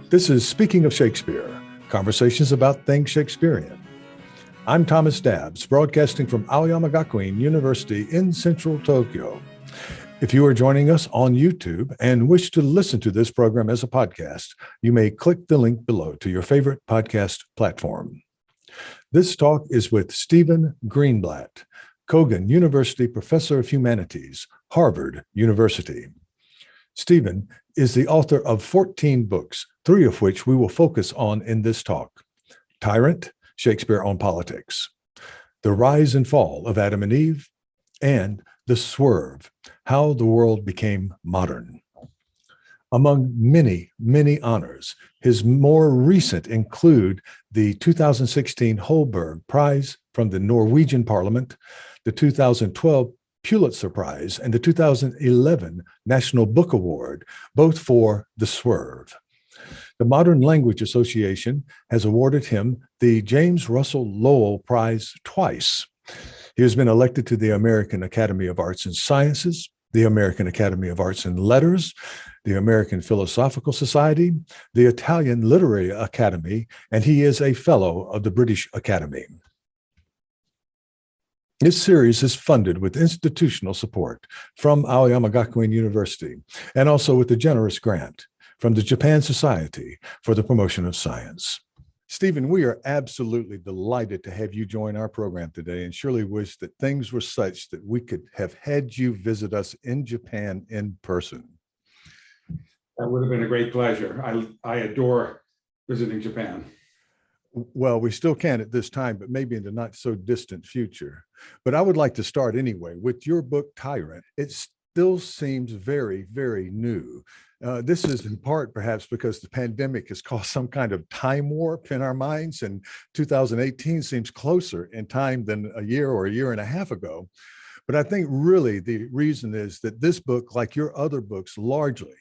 This is Speaking of Shakespeare, conversations about things Shakespearean. I'm Thomas Dabbs, broadcasting from Aoyama Gakuin University in central Tokyo. If you are joining us on YouTube and wish to listen to this program as a podcast, you may click the link below to your favorite podcast platform. This talk is with Stephen Greenblatt, Kogan University Professor of Humanities, Harvard University. Stephen is the author of 14 books, 3 of which we will focus on in this talk: Tyrant, Shakespeare on Politics, The Rise and Fall of Adam and Eve, and The Swerve, How the World Became Modern. Among many, many honors, his more recent include the 2016 Holberg Prize from the Norwegian Parliament, the 2012 Pulitzer Prize, and the 2011 National Book Award, both for The Swerve. The Modern Language Association has awarded him the James Russell Lowell Prize twice. He has been elected to the American Academy of Arts and Sciences, the American Academy of Arts and Letters, the American Philosophical Society, the Italian Literary Academy, and he is a Fellow of the British Academy. This series is funded with institutional support from Aoyama Gakuin University and also with a generous grant from the Japan Society for the Promotion of Science. Stephen, we are absolutely delighted to have you join our program today and surely wish that things were such that we could have had you visit us in Japan in person. That would have been a great pleasure. I adore visiting Japan. Well, we still can at this time, but maybe in the not so distant future. But I would like to start anyway with your book, Tyrant. It still seems very, very new. This is in part perhaps because the pandemic has caused some kind of time warp in our minds, and 2018 seems closer in time than a year or a year and a half ago. But I think really the reason is that this book, like your other books, largely,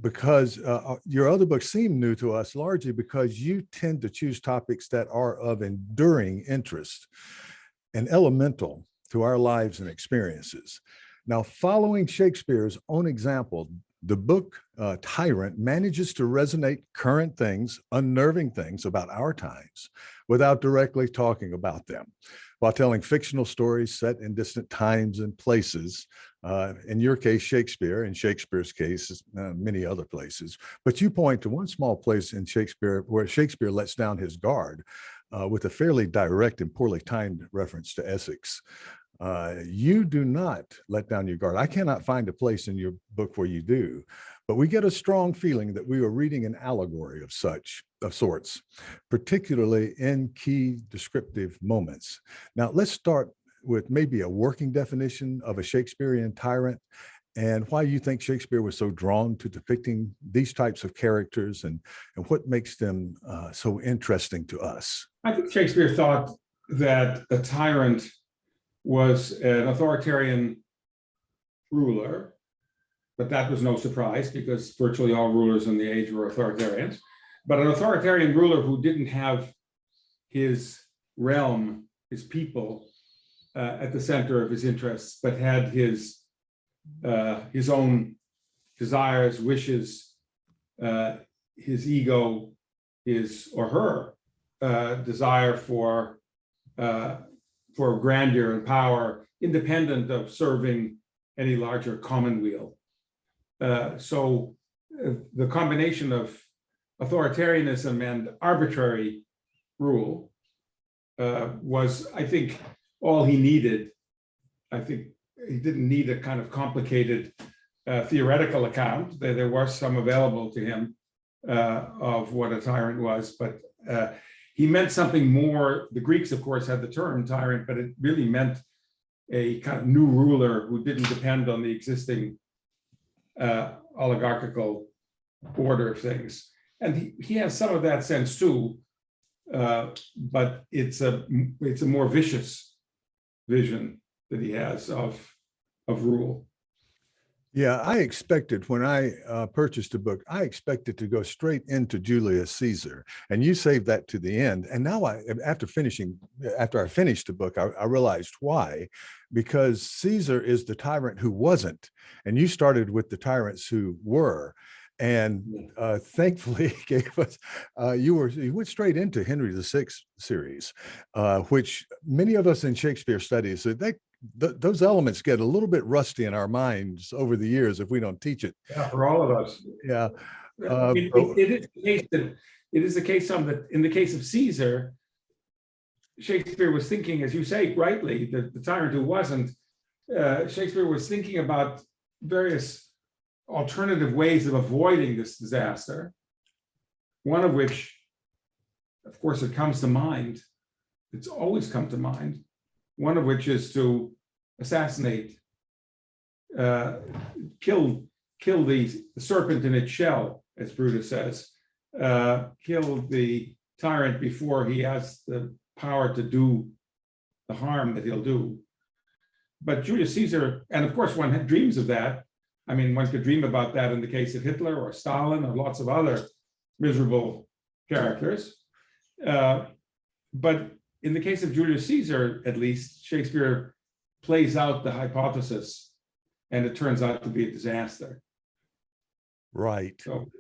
because your other books seem new to us largely because you tend to choose topics that are of enduring interest and elemental to our lives and experiences. Now, following Shakespeare's own example, the book Tyrant manages to resonate current things, unnerving things about our times without directly talking about them, while telling fictional stories set in distant times and places. In your case, Shakespeare, in Shakespeare's case, many other places. But you point to one small place in Shakespeare where Shakespeare lets down his guard with a fairly direct and poorly timed reference to Essex. You do not let down your guard. I cannot find a place in your book where you do, but we get a strong feeling that we are reading an allegory of sorts, particularly in key descriptive moments. Now, let's start with maybe a working definition of a Shakespearean tyrant and why you think Shakespeare was so drawn to depicting these types of characters and what makes them so interesting to us. I think Shakespeare thought that a tyrant was an authoritarian ruler, but that was no surprise because virtually all rulers in the age were authoritarians. But an authoritarian ruler who didn't have his realm, his people, at the center of his interests, but had his own desires, wishes, his ego, his or her desire for grandeur and power, independent of serving any larger commonweal. So the combination of authoritarianism and arbitrary rule was, I think, all he needed. I think he didn't need a kind of complicated theoretical account. There was some available to him of what a tyrant was, but he meant something more. The Greeks, of course, had the term tyrant, but it really meant a kind of new ruler who didn't depend on the existing oligarchical order of things. And he has some of that sense too, but it's a more vicious vision that he has of rule. Yeah, I expected when I purchased the book, I expected to go straight into Julius Caesar, and you saved that to the end. And now after I finished the book, I realized why, because Caesar is the tyrant who wasn't, and you started with the tyrants who were. and thankfully gave us, you went straight into Henry VI series, which many of us in Shakespeare studies, those elements get a little bit rusty in our minds over the years if we don't teach it. Yeah, for all of us. Yeah. It is the case in the case of Caesar, Shakespeare was thinking, as you say rightly, the tyrant who wasn't, Shakespeare was thinking about various alternative ways of avoiding this disaster, one of which, of course, it comes to mind, it's always come to mind, one of which is to assassinate, kill the serpent in its shell, as Brutus says, kill the tyrant before he has the power to do the harm that he'll do. But Julius Caesar, and of course one had dreams of that. I mean, one could dream about that in the case of Hitler or Stalin or lots of other miserable characters. But in the case of Julius Caesar, at least, Shakespeare plays out the hypothesis and it turns out to be a disaster. Right. So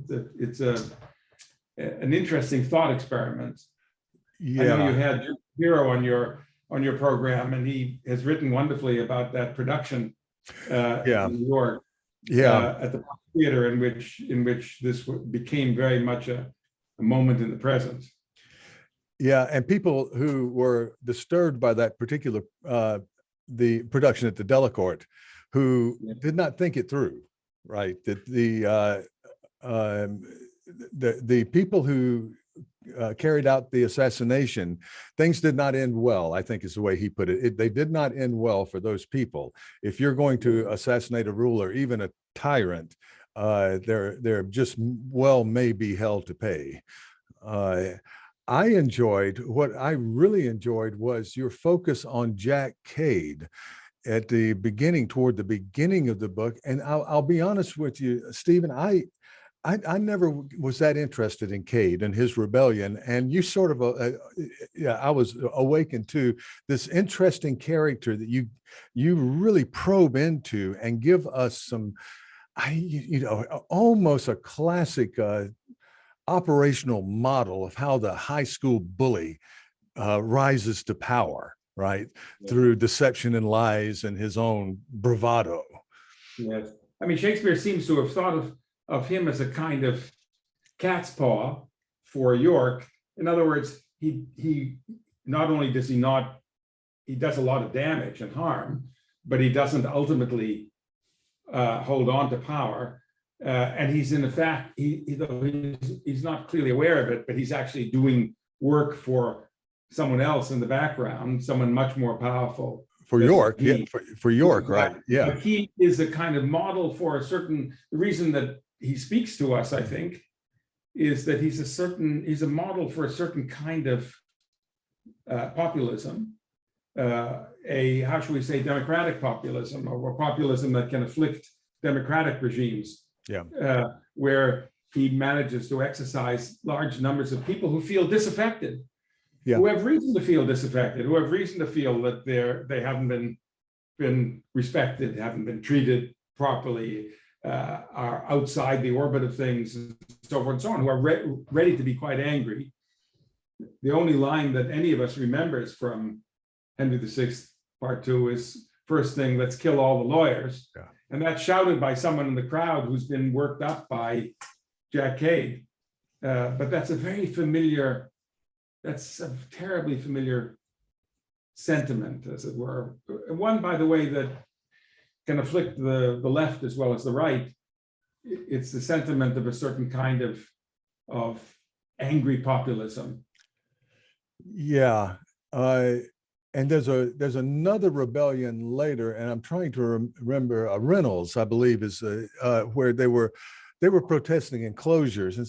it's an interesting thought experiment. Yeah. I know you had Hero on your program, and he has written wonderfully about that production in New York. At the theater, in which this became very much a moment in the present. Yeah, and people who were disturbed by that particular the production at the Delacorte, who did not think it through, right? That the people who carried out the assassination, things did not end well, I think is the way he put it. They did not end well for those people. If you're going to assassinate a ruler, even a tyrant, they're just may be hell to pay. What I really enjoyed was your focus on Jack Cade at the beginning, toward the beginning of the book. And I'll be honest with you, Stephen, I never was that interested in Cade and his rebellion. And you sort of, I was awakened to this interesting character that you really probe into and give us some, almost a classic operational model of how the high school bully rises to power, right? Yeah. Through deception and lies and his own bravado. Yes. I mean, Shakespeare seems to have thought of him as a kind of cat's paw for York. In other words, he not only does he does a lot of damage and harm, but he doesn't ultimately hold on to power. And he's in fact, he's not clearly aware of it, but he's actually doing work for someone else in the background, someone much more powerful. For York, for York, right? Yeah. But he is a kind of model for the reason that he speaks to us, I think, is that he's a model for a certain kind of populism, how should we say, democratic populism, or populism that can afflict democratic regimes. Yeah. Where he manages to exercise large numbers of people who feel disaffected, who have reason to feel disaffected, who have reason to feel that they haven't been respected, haven't been treated properly, are outside the orbit of things, and so forth and so on, who are ready to be quite angry. The only line that any of us remembers from Henry VI, Part 2 is, first thing, let's kill all the lawyers. Yeah. And that's shouted by someone in the crowd who's been worked up by Jack Cade. But that's a terribly familiar sentiment, as it were. One, by the way, that can afflict the left as well as the right. It's the sentiment of a certain kind of angry populism. Yeah. And there's another rebellion later, and I'm trying to remember, Reynolds, I believe, is where they were protesting enclosures and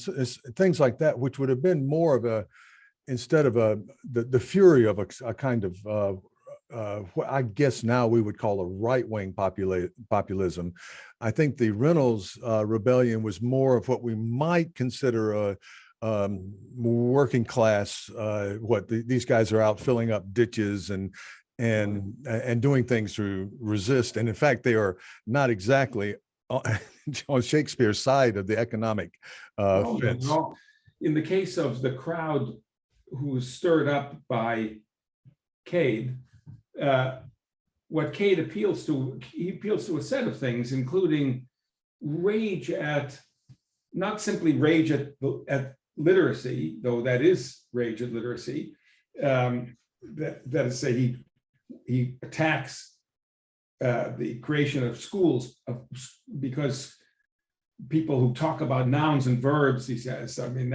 things like that, which would have been more of instead of the fury of a kind of what I guess now we would call a right-wing populism. I think the Reynolds rebellion was more of what we might consider a working class, these guys are out filling up ditches and doing things to resist. And in fact, they are not exactly on Shakespeare's side of the economic No, not at fence. all. In the case of the crowd who was stirred up by Cade, what Cade appeals to, he appeals to a set of things, including rage at, not simply rage at literacy, though that is rage at literacy. That is, say, he attacks the creation of schools because people who talk about nouns and verbs, he says, I mean,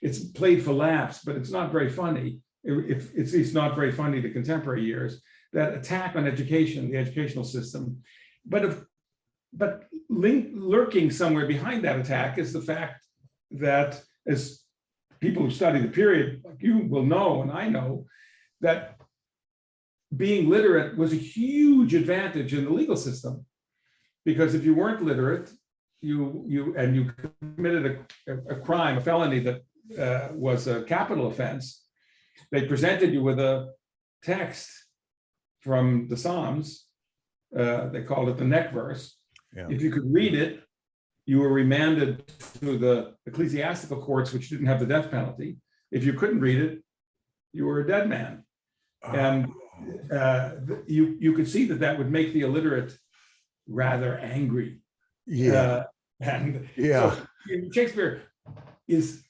it's played for laughs, but it's not very funny. It's not very funny to contemporary ears. That attack on education, the educational system, but lurking somewhere behind that attack is the fact that, as people who study the period, like you will know, and I know, that being literate was a huge advantage in the legal system, because if you weren't literate, you committed a crime, a felony that was a capital offense, they presented you with a text from the Psalms. They called it the neck verse. Yeah. If you could read it, you were remanded to the ecclesiastical courts, which didn't have the death penalty. If you couldn't read it, you were a dead man. And you could see that would make the illiterate rather angry. Yeah. So Shakespeare is,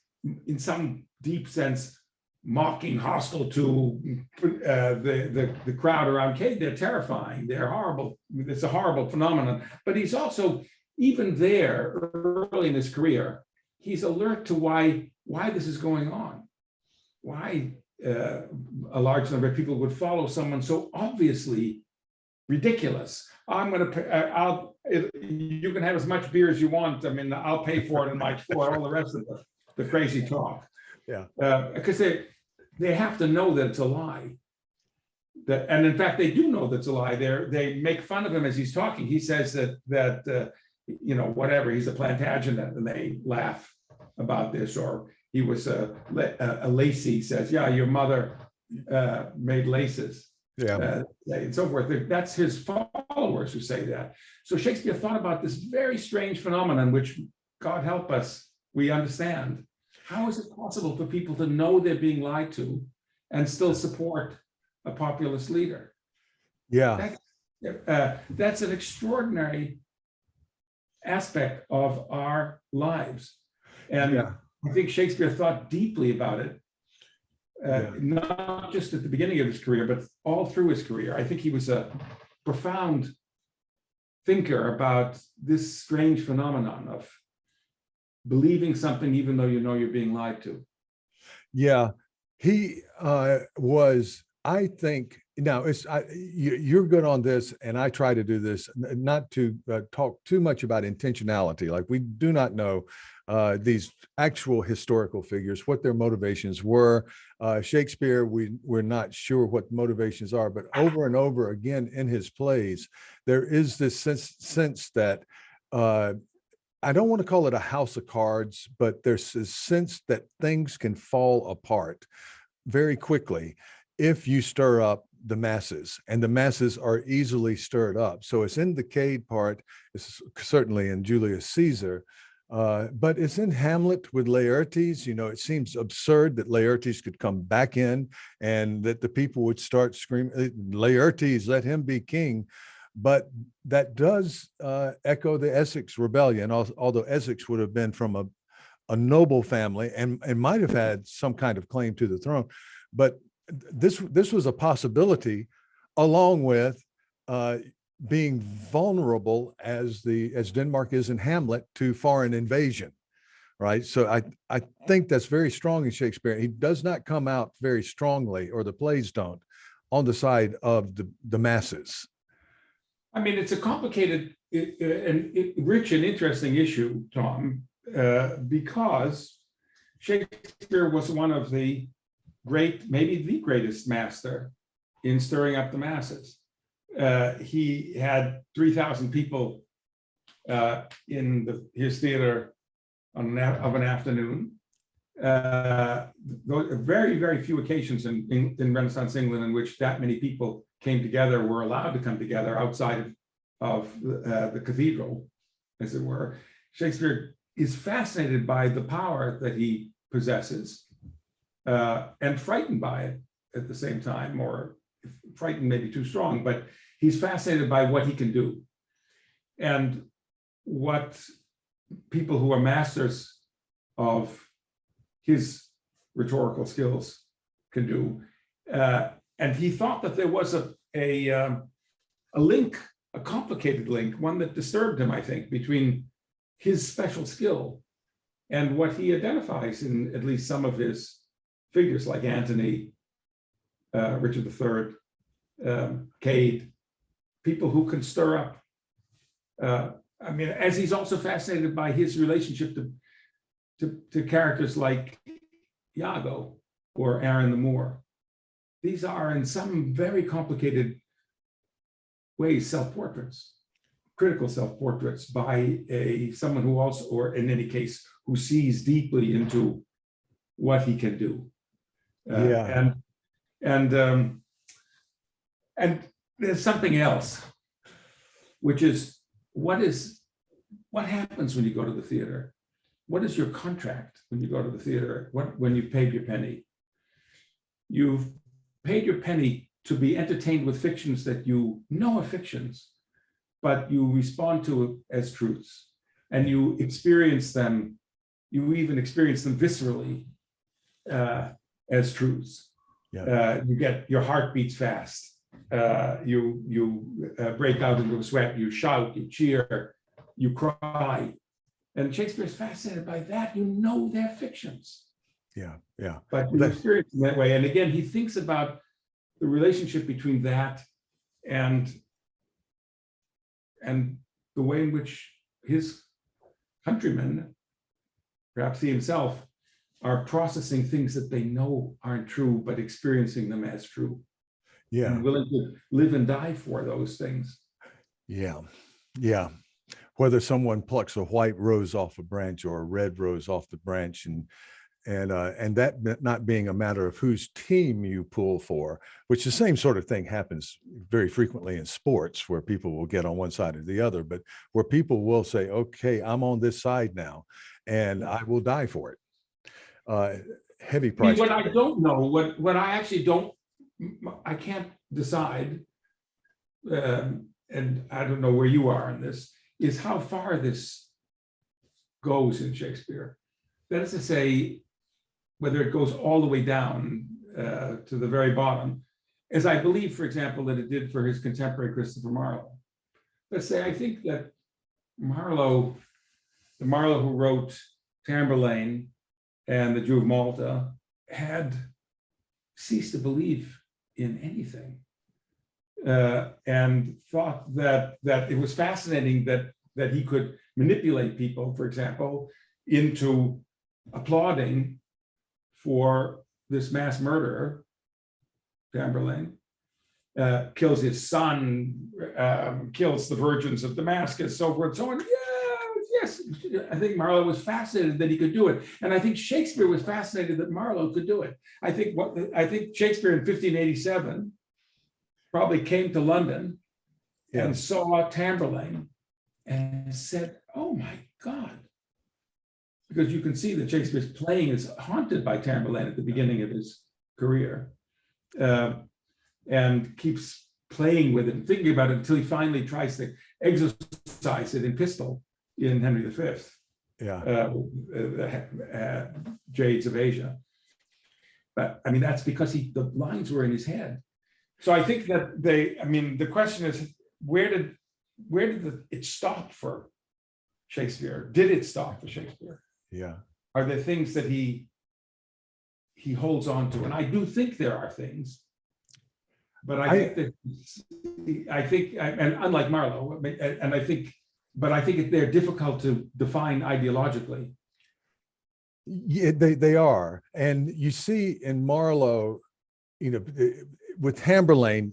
in some deep sense, mocking, hostile to the crowd around Cade. They're terrifying. They're horrible. It's a horrible phenomenon. But he's also, even there, early in his career, he's alert to why this is going on. Why a large number of people would follow someone so obviously ridiculous. You can have as much beer as you want. I mean, I'll pay for it and for all the rest of the crazy talk. Yeah. Because they have to know that it's a lie. And in fact, they do know that's a lie. They make fun of him as he's talking. He says that whatever, he's a Plantagenet, and they laugh about this. Or he was a lacy, says, yeah, your mother made laces. Yeah. And so forth. That's his followers who say that. So Shakespeare thought about this very strange phenomenon, which, God help us, we understand. How is it possible for people to know they're being lied to and still support a populist leader? Yeah. That's an extraordinary aspect of our lives. And I think Shakespeare thought deeply about it, not just at the beginning of his career, but all through his career. I think he was a profound thinker about this strange phenomenon of believing something even though you know you're being lied to. Yeah, he was, I think, now you're good on this, and I try to do this, not to talk too much about intentionality. Like, we do not know these actual historical figures, what their motivations were. Shakespeare, we're not sure what motivations are, but over and over again in his plays, there is this sense that, I don't want to call it a house of cards, but there's a sense that things can fall apart very quickly if you stir up the masses, and the masses are easily stirred up. So it's in the Cade part, it's certainly in Julius Caesar, but it's in Hamlet with Laertes. It seems absurd that Laertes could come back in and that the people would start screaming, Laertes, let him be king. But that does echo the Essex rebellion, although Essex would have been from a noble family and might have had some kind of claim to the throne. But this was a possibility, along with being vulnerable as Denmark is in Hamlet to foreign invasion, right? So I think that's very strong in Shakespeare. He does not come out very strongly, or the plays don't, on the side of the masses. I mean, it's a complicated and rich and interesting issue, Tom, because Shakespeare was one of the great, maybe the greatest master in stirring up the masses. He had 3,000 people in his theater of an afternoon. Very, very few occasions in Renaissance England in which that many people came together, were allowed to come together outside of of the cathedral, as it were. Shakespeare is fascinated by the power that he possesses and frightened by it at the same time, or frightened may be too strong, but he's fascinated by what he can do and what people who are masters of his rhetorical skills can do. And he thought that there was a link, a complicated link, one that disturbed him, I think, between his special skill and what he identifies in at least some of his figures, like Antony, Richard III, Cade, people who can stir up. I mean, as he's also fascinated by his relationship to characters like Iago or Aaron the Moor. These are, in some very complicated ways, self-portraits, critical self-portraits by someone who also, or in any case, who sees deeply into what he can do. And there's something else, which is what happens when you go to the theater? What is your contract when you go to the theater? When you've paid your penny? You've paid your penny to be entertained with fictions that you know are fictions, but you respond to it as truths, and you experience them. You even experience them viscerally as truths. Yeah. You get your heart beats fast. You break out into a sweat. You shout. You cheer. You cry. And Shakespeare's fascinated by that. You know they're fictions. Yeah, yeah. But you experience them that way. And again, he thinks about the relationship between that and the way in which his countrymen, perhaps he himself, are processing things that they know aren't true, but experiencing them as true. Yeah. And willing to live and die for those things. Yeah, yeah. Whether someone plucks a white rose off a branch or a red rose off the branch, and that not being a matter of whose team you pull for, which the same sort of thing happens very frequently in sports, where people will get on one side or the other, but where people will say, okay, I'm on this side now, and I will die for it. Heavy price. What I don't know, what I actually don't, I can't decide, and I don't know where you are in this, is how far this goes in Shakespeare. That is to say, whether it goes all the way down to the very bottom, as I believe, for example, that it did for his contemporary Christopher Marlowe. Let's say, I think that Marlowe, the Marlowe who wrote Tamburlaine and the Jew of Malta, had ceased to believe in anything. And thought that it was fascinating that he could manipulate people, for example, into applauding for this mass murderer. Tamburlaine kills his son, kills the virgins of Damascus, so forth, so on. Yes, I think Marlowe was fascinated that he could do it, and I think Shakespeare was fascinated that Marlowe could do it. I think Shakespeare in 1587 probably came to London and saw Tamburlaine and said, "Oh my God," because you can see that Shakespeare's playing is haunted by Tamburlaine at the beginning of his career, and keeps playing with it and thinking about it until he finally tries to exorcise it in Pistol in Henry V. Jades of Asia. But I mean, that's because the lines were in his head. So I think that the question is, where did it stop for Shakespeare? Did it stop for Shakespeare? Yeah. Are there things that he holds on to? And I do think there are things, but I think and unlike Marlowe, and I think they're difficult to define ideologically. Yeah, they are. And you see in Marlowe, with Tamburlaine,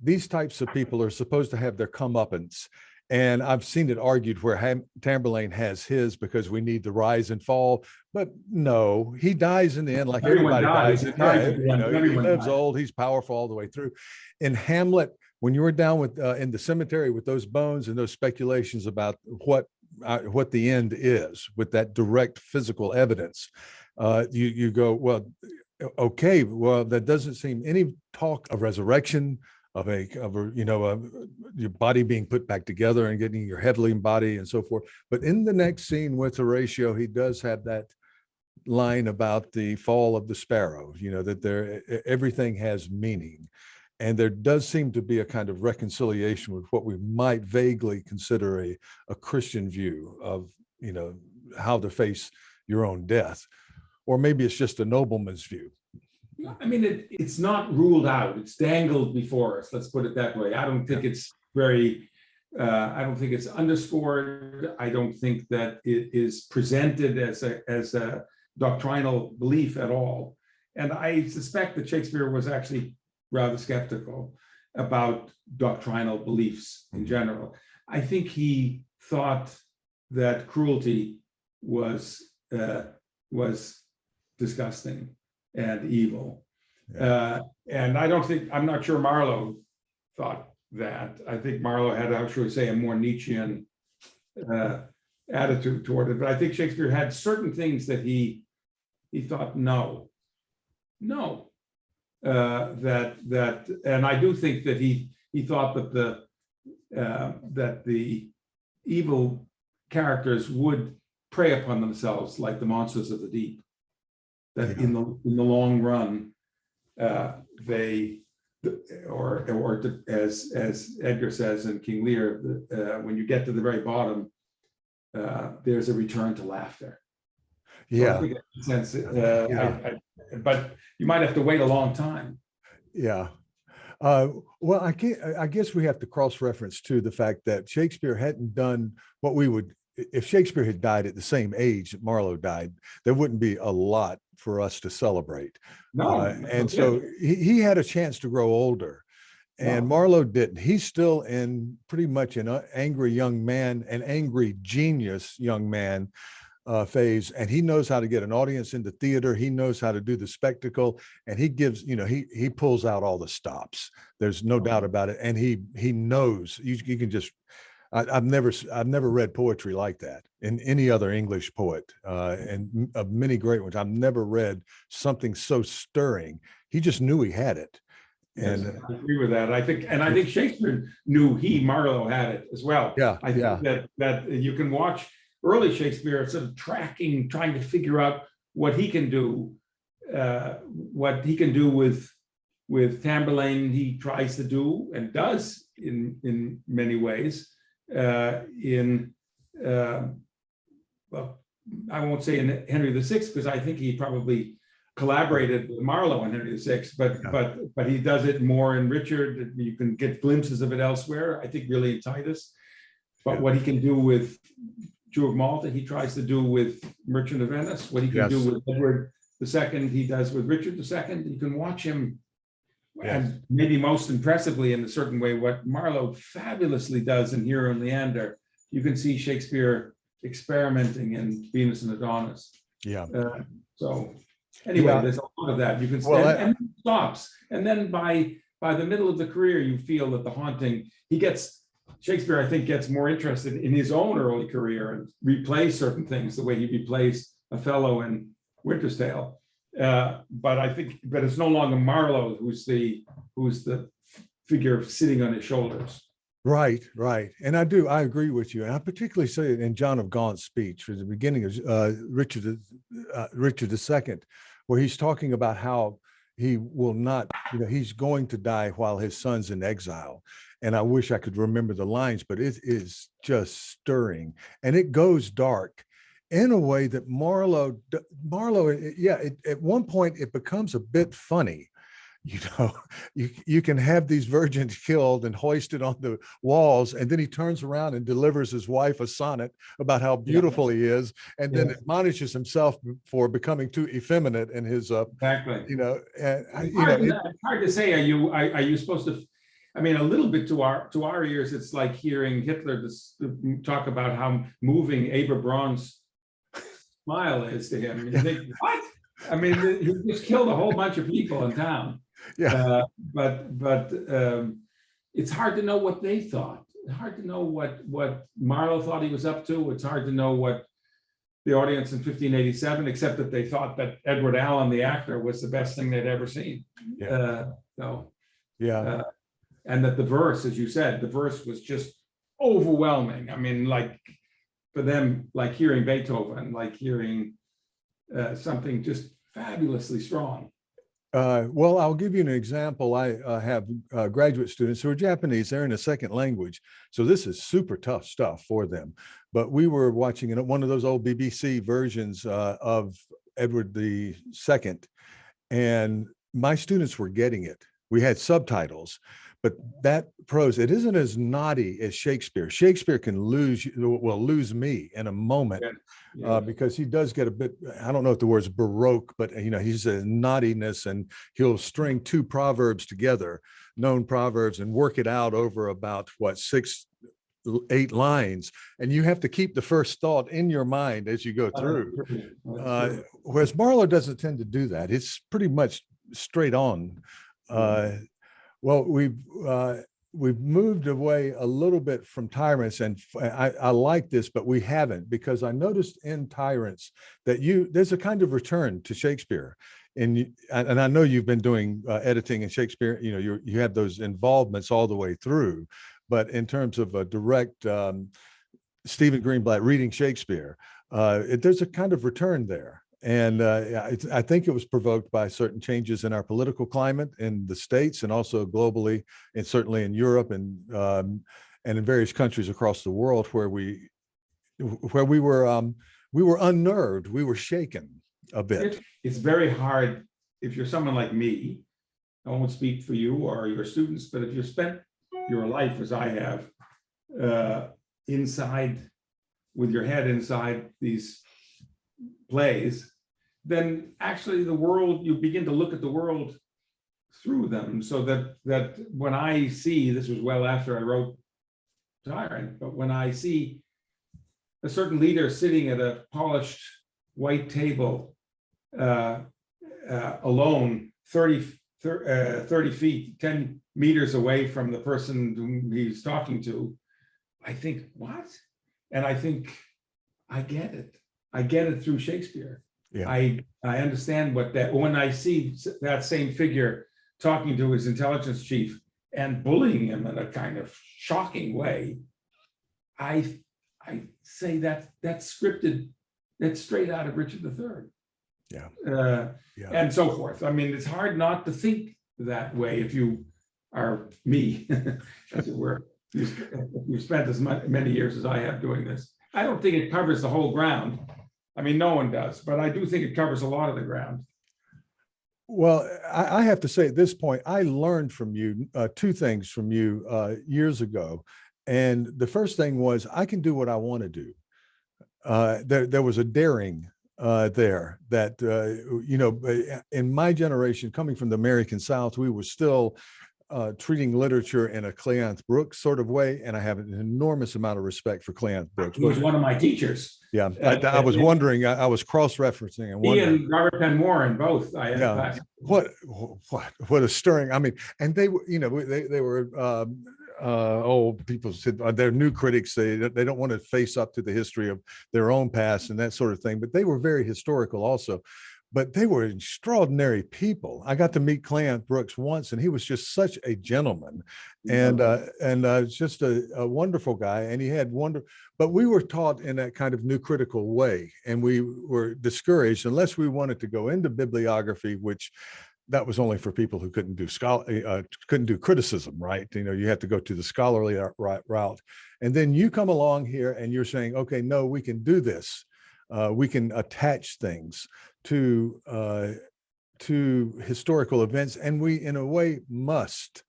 these types of people are supposed to have their comeuppance. And I've seen it argued where Tamburlaine has his because we need the rise and fall. But no, he dies in the end like everybody dies. He lives old, he's powerful all the way through. In Hamlet, when you were down with in the cemetery with those bones and those speculations about what the end is with that direct physical evidence, you go, well, okay, well, that doesn't seem any talk of resurrection, of a your body being put back together and getting your heavenly body and so forth. But in the next scene with Horatio, he does have that line about the fall of the sparrow, that everything has meaning. And there does seem to be a kind of reconciliation with what we might vaguely consider a Christian view of, how to face your own death. Or maybe it's just a nobleman's view. I mean, it's not ruled out. It's dangled before us. Let's put it that way. I don't think it's I don't think it's underscored. I don't think that it is presented as a doctrinal belief at all. And I suspect that Shakespeare was actually rather skeptical about doctrinal beliefs in general. I think he thought that cruelty was disgusting and evil. Yeah. And I'm not sure Marlowe thought that. I think Marlowe had, how should we say, a more Nietzschean attitude toward it. But I think Shakespeare had certain things that he thought, no. And I do think that he thought that the evil characters would prey upon themselves like the monsters of the deep. That in the long run, they, or as Edgar says in King Lear, when you get to the very bottom, there's a return to laughter. Yeah. So I think in that sense, but you might have to wait a long time. Yeah. Well, I guess we have to cross-reference to the fact that Shakespeare hadn't done what we would, if Shakespeare had died at the same age that Marlowe died, there wouldn't be a lot for us to celebrate. No. And so he had a chance to grow older, and Marlowe didn't. He's still in pretty much an angry young man, an angry genius young man phase, and he knows how to get an audience into theater. He knows how to do the spectacle, and he gives, he pulls out all the stops. There's no doubt about it. And he knows you can just, I've never read poetry like that in any other English poet, and of many great ones. I've never read something so stirring. He just knew he had it. And yes, I agree with that. I think Shakespeare knew Marlowe had it as well. Yeah. I think that you can watch early Shakespeare sort of trying to figure out what he can do, with Tamburlaine. He tries to do and does in many ways. Well, I won't say in Henry VI, because I think he probably collaborated with Marlowe in Henry VI, but he does it more in Richard. You can get glimpses of it elsewhere, I think really in Titus. But what he can do with Jew of Malta, he tries to do with Merchant of Venice. What he can do with Edward II, he does with Richard II. You can watch him, and maybe most impressively in a certain way, what Marlowe fabulously does in Hero and Leander. You can see Shakespeare experimenting in Venus and Adonis. Yeah. So anyway, there's a lot of that. You can see, and it stops. And then by the middle of the career, you feel that the haunting, Shakespeare, I think, gets more interested in his own early career and replays certain things the way he replays Othello in Winter's Tale. But it's no longer Marlowe who's the figure sitting on his shoulders. Right. And I agree with you. And I particularly say it in John of Gaunt's speech at the beginning of Richard II, where he's talking about how he will not, he's going to die while his son's in exile. And I wish I could remember the lines, but it is just stirring. And it goes dark in a way that Marlowe, at one point it becomes a bit funny. You can have these virgins killed and hoisted on the walls, and then he turns around and delivers his wife a sonnet about how beautiful he is, and then admonishes himself for becoming too effeminate in his exactly. It's hard to say. Are you supposed to? I mean, a little bit to our ears, it's like hearing Hitler talk about how moving Ava Braun's smile is to him. You think, what? I mean, he just killed a whole bunch of people in town. Yeah. But it's hard to know what they thought. It's hard to know what Marlowe thought he was up to. It's hard to know what the audience in 1587, except that they thought that Edward Allen, the actor, was the best thing they'd ever seen. Yeah. Uh, and that the verse, as you said, the verse was just overwhelming. I mean, like for them, like hearing Beethoven, like hearing something just fabulously strong. Well, I'll give you an example. I have graduate students who are Japanese. They're in a second language. So this is super tough stuff for them. But we were watching one of those old BBC versions of Edward II, and my students were getting it. We had subtitles, but that prose, it isn't as naughty as Shakespeare. Shakespeare can lose me in a moment. Because he does get a bit, I don't know if the word's baroque, but he's a naughtiness, and he'll string two proverbs together, known proverbs, and work it out over about 6-8 lines. And you have to keep the first thought in your mind as you go through. Whereas Marlowe doesn't tend to do that. It's pretty much straight on. Well, we've moved away a little bit from tyrants, and I like this, but we haven't, because I noticed in Tyrants that there's a kind of return to Shakespeare. And I know you've been doing editing in Shakespeare, you have those involvements all the way through, but in terms of a direct Stephen Greenblatt reading Shakespeare, there's a kind of return there. And I think it was provoked by certain changes in our political climate in the States, and also globally, and certainly in Europe, and in various countries across the world, where we were unnerved, we were shaken a bit. It's very hard if you're someone like me. I won't speak for you or your students, but if you've spent your life, as I have, inside, with your head inside these plays, then actually the world, you begin to look at the world through them. So that when I see, this was well after I wrote Tyrant, but when I see a certain leader sitting at a polished white table alone, 30 feet, 10 meters away from the person whom he's talking to, I think, what? And I think, I get it. I get it through Shakespeare. Yeah. I understand when I see that same figure talking to his intelligence chief and bullying him in a kind of shocking way, I say that's scripted, that's straight out of Richard III. Yeah. And so forth. I mean, it's hard not to think that way if you are me, as it were. You've spent as many years as I have doing this. I don't think it covers the whole ground. I mean, no one does, but I do think it covers a lot of the ground. Well, I have to say at this point, I learned from you two things from you years ago. And the first thing was, I can do what I want to do. There was a daring there that, in my generation, coming from the American South, we were still treating literature in a Cleanth Brooks sort of way, and I have an enormous amount of respect for Cleanth Brooks. He was one of my teachers. Yeah, I was wondering. I was cross-referencing and He wondering. and Robert Penn Warren both. I had class. What a stirring! I mean, and they were, they were old people said they're new critics. They don't want to face up to the history of their own past and that sort of thing. But they were very historical also. But they were extraordinary people. I got to meet Cleanth Brooks once, and he was just such a gentleman, and just a wonderful guy. And he had but we were taught in that kind of new critical way, and we were discouraged unless we wanted to go into bibliography, which that was only for people who couldn't do criticism, right? You had to go to the scholarly route. And then you come along here and you're saying, okay, no, we can do this. We can attach things to historical events, and we, in a way, must.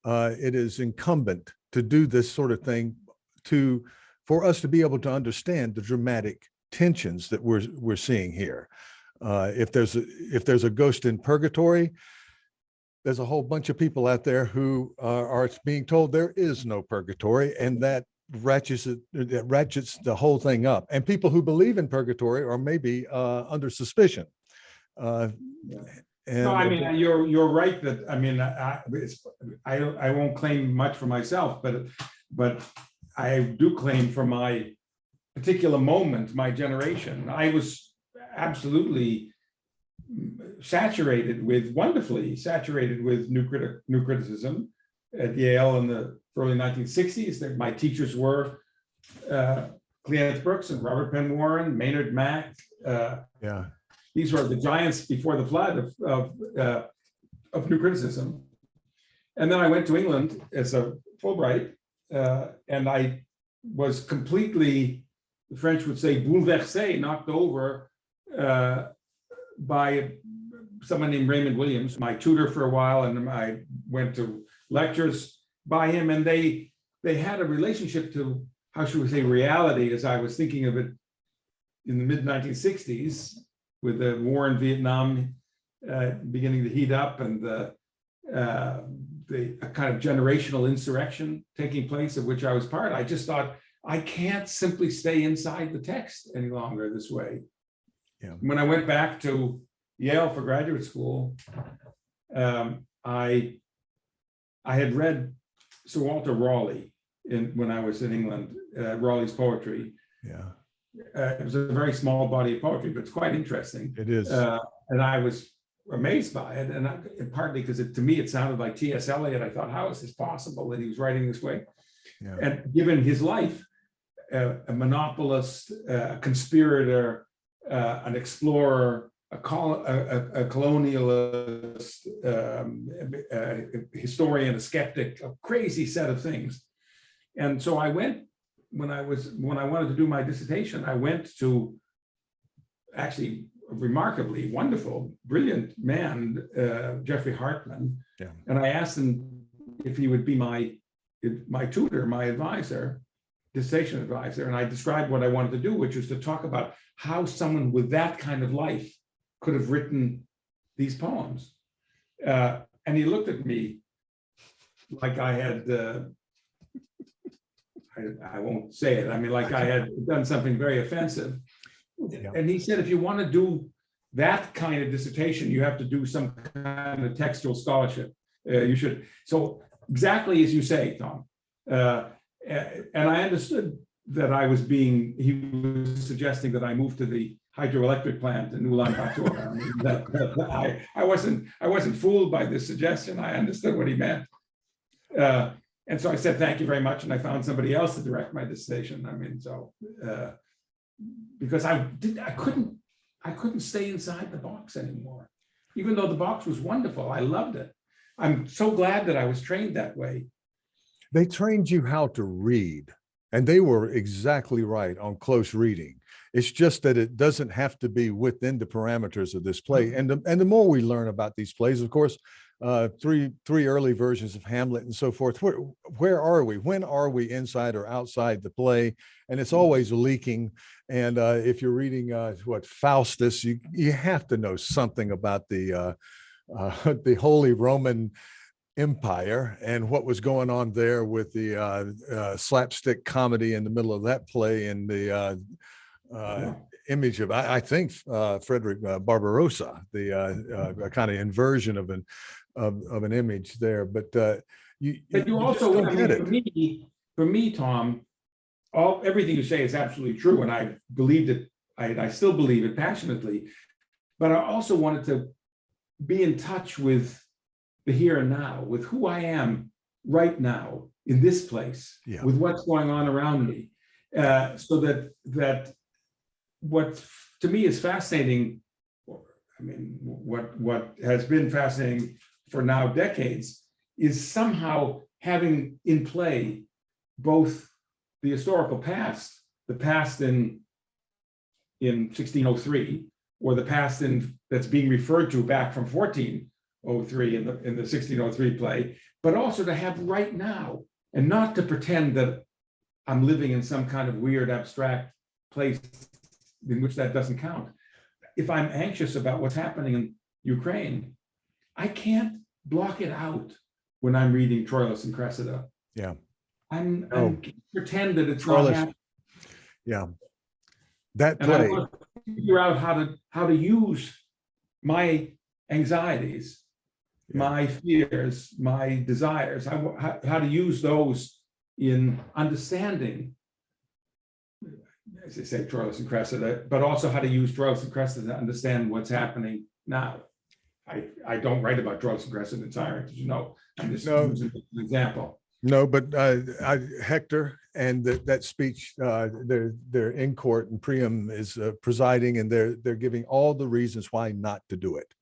It is incumbent to do this sort of thing for us to be able to understand the dramatic tensions that we're seeing here. If there's a ghost in purgatory, there's a whole bunch of people out there who are being told there is no purgatory, and that ratchets the whole thing up. And people who believe in purgatory are maybe under suspicion. No, I And mean, you're right that, I mean, I won't claim much for myself, but I do claim for my particular moment, my generation. I was absolutely wonderfully saturated with new criticism at Yale in the early 1960s. That my teachers were Cleanth Brooks and Robert Penn Warren, Maynard Mack. yeah, These were the giants before the flood of new criticism. And then I went to England as a Fulbright, and I was completely, the French would say, bouleversé, knocked over by someone named Raymond Williams, my tutor for a while, and I went to lectures by him, and they had a relationship to, how should we say, reality, as I was thinking of it in the mid-1960s, with the war in Vietnam beginning to heat up, and the kind of generational insurrection taking place, of which I was part. I just thought, I can't simply stay inside the text any longer this way. Yeah. When I went back to Yale for graduate school, I had read Sir Walter Raleigh when I was in England, Raleigh's poetry. Yeah. It was a very small body of poetry, but it's quite interesting. It is. And I was amazed by it, and partly because to me it sounded like T.S. Eliot. I thought, how is this possible that he was writing this way? Yeah. And given his life, a monopolist, a conspirator, an explorer, a colonialist, a historian, a skeptic, a crazy set of things. And so I went, when I wanted to do my dissertation, I went to actually a remarkably wonderful, brilliant man, Jeffrey Hartman. Yeah. And I asked him if he would be my tutor, my advisor, dissertation advisor. And I described what I wanted to do, which was to talk about how someone with that kind of life could have written these poems. And he looked at me like I had, I won't say it, I mean, like I had done something very offensive. Yeah. And he said, if you want to do that kind of dissertation, you have to do some kind of textual scholarship. You should. So exactly as you say, Tom. And I understood that he was suggesting that I move to the hydroelectric plant in Ulaanbaatar. I wasn't fooled by this suggestion. I understood what he meant. And so I said, thank you very much. And I found somebody else to direct my dissertation. I mean, so, because I couldn't stay inside the box anymore, even though the box was wonderful. I loved it. I'm so glad that I was trained that way. They trained you how to read, and they were exactly right on close reading. It's just that it doesn't have to be within the parameters of this play. And the more we learn about these plays, of course, three early versions of Hamlet and so forth. Where are we? When are we inside or outside the play? And it's always leaking. And if you're reading Faustus, you have to know something about the Holy Roman Empire and what was going on there with the slapstick comedy in the middle of that play, and the image of, I think, Frederick Barbarossa, the kind of inversion of an image there. But you also don't get it. For me, Tom, everything you say is absolutely true, and I believed it. I still believe it passionately. But I also wanted to be in touch with the here and now, with who I am right now in this place, with what's going on around me, so that what to me is fascinating. I mean, what has been fascinating for now decades is somehow having in play both the historical past, the past in 1603, or the past that's being referred to back from 1403 in the 1603 play, but also to have right now, and not to pretend that I'm living in some kind of weird abstract place in which that doesn't count. If I'm anxious about what's happening in Ukraine, I can't block it out when I'm reading Troilus and Cressida. Yeah. I pretend that it's not happening. Yeah. That and play. I want to figure out how to use my anxieties, Yeah. my fears, my desires, how to use those in understanding, as they say, Troilus and Cressida, but also how to use Troilus and Cressida to understand what's happening now. I don't write about Troilus and Cressida and Tyrant, as you know. I'm just using an example. No, but Hector and that speech, they're in court, and Priam is presiding, and they're giving all the reasons why not to do it.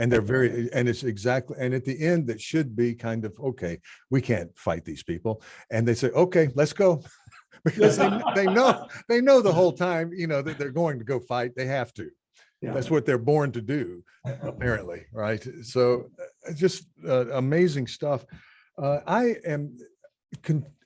And they're very, and it's exactly, and at the end, that should be kind of, okay, we can't fight these people. And they say, okay, let's go. Because they know the whole time, that they're going to go fight. They have to. Yeah. That's what they're born to do, apparently, right? So just amazing stuff. I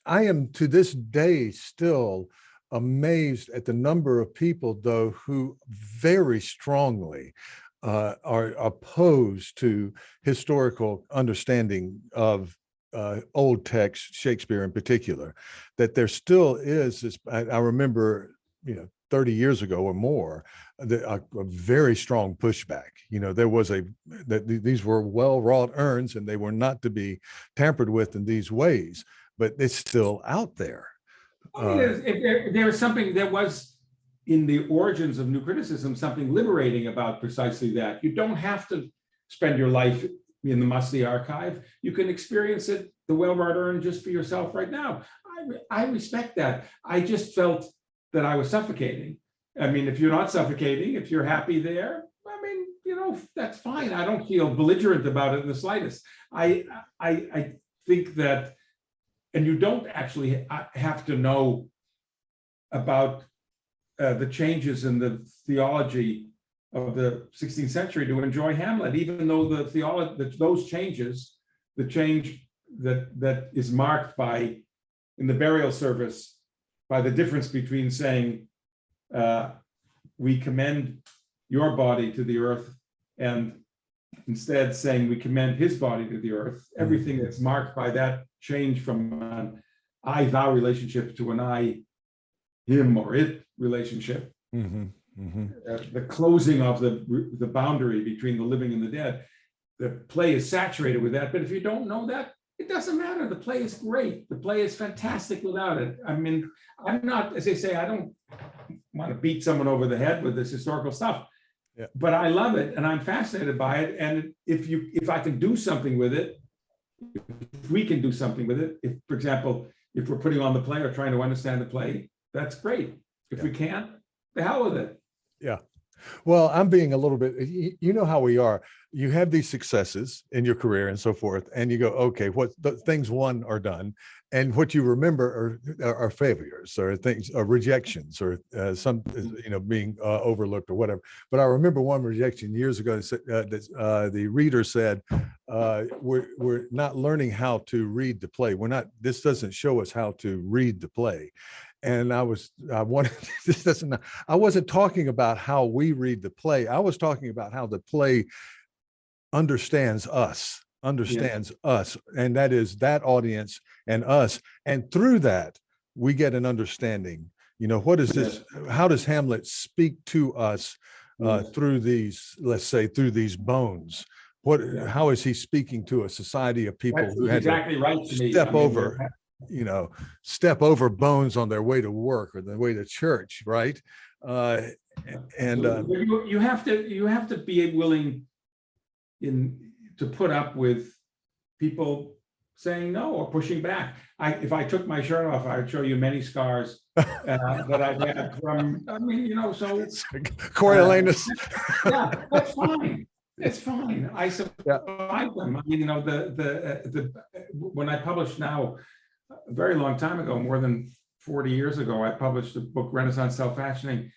am to this day still amazed at the number of people, though, who very strongly are opposed to historical understanding of old text, Shakespeare in particular. That there still is this. I remember, 30 years ago or more, a very strong pushback. There was that these were well-wrought urns, and they were not to be tampered with in these ways, but it's still out there. There was something that was in the origins of new criticism, something liberating about precisely that. You don't have to spend your life in the musty archive. You can experience it, the well-wrought urn, just for yourself right now. I respect that. I just felt that I was suffocating. I mean, if you're not suffocating, if you're happy there, that's fine. I don't feel belligerent about it in the slightest. I think that, and you don't actually have to know about the changes in the theology of the 16th century to enjoy Hamlet, even though the theology, those changes, the change that is marked by, in the burial service, by the difference between saying, we commend your body to the earth, and instead saying we commend his body to the earth, everything that's marked by that change from an I thou relationship to an I him or it relationship, the closing of the boundary between the living and the dead. The play is saturated with that, but if you don't know that, it doesn't matter. The play is great. The play is fantastic without it. I mean, I'm not, as they say, I don't want to beat someone over the head with this historical stuff, but I love it and I'm fascinated by it. And if I can do something with it, if we can do something with it, if, for example, if we're putting on the play or trying to understand the play, that's great. If we can't, the hell with it. Yeah. Well, I'm being a little bit, you know how we are. You have these successes in your career and so forth, and you go, okay, what the things won are done, and what you remember are failures or things, or rejections, or some, being overlooked or whatever. But I remember one rejection years ago that the reader said, we're not learning how to read the play. This doesn't show us how to read the play. And I wasn't talking about how we read the play. I was talking about how the play understands us, and that is that audience and us. And through that, we get an understanding. What is this? How does Hamlet speak to us through these, let's say, through these bones? How is he speaking to a society of people who had exactly right to me. Step over bones on their way to work or their way to church, right? You have to be willing to put up with people saying no or pushing back. If I took my shirt off, I'd show you many scars that I've had from. So Coriolanus. That's fine. It's fine. I survived them. When I published now, a very long time ago, more than 40 years ago, I published a book, Renaissance Self-Fashioning.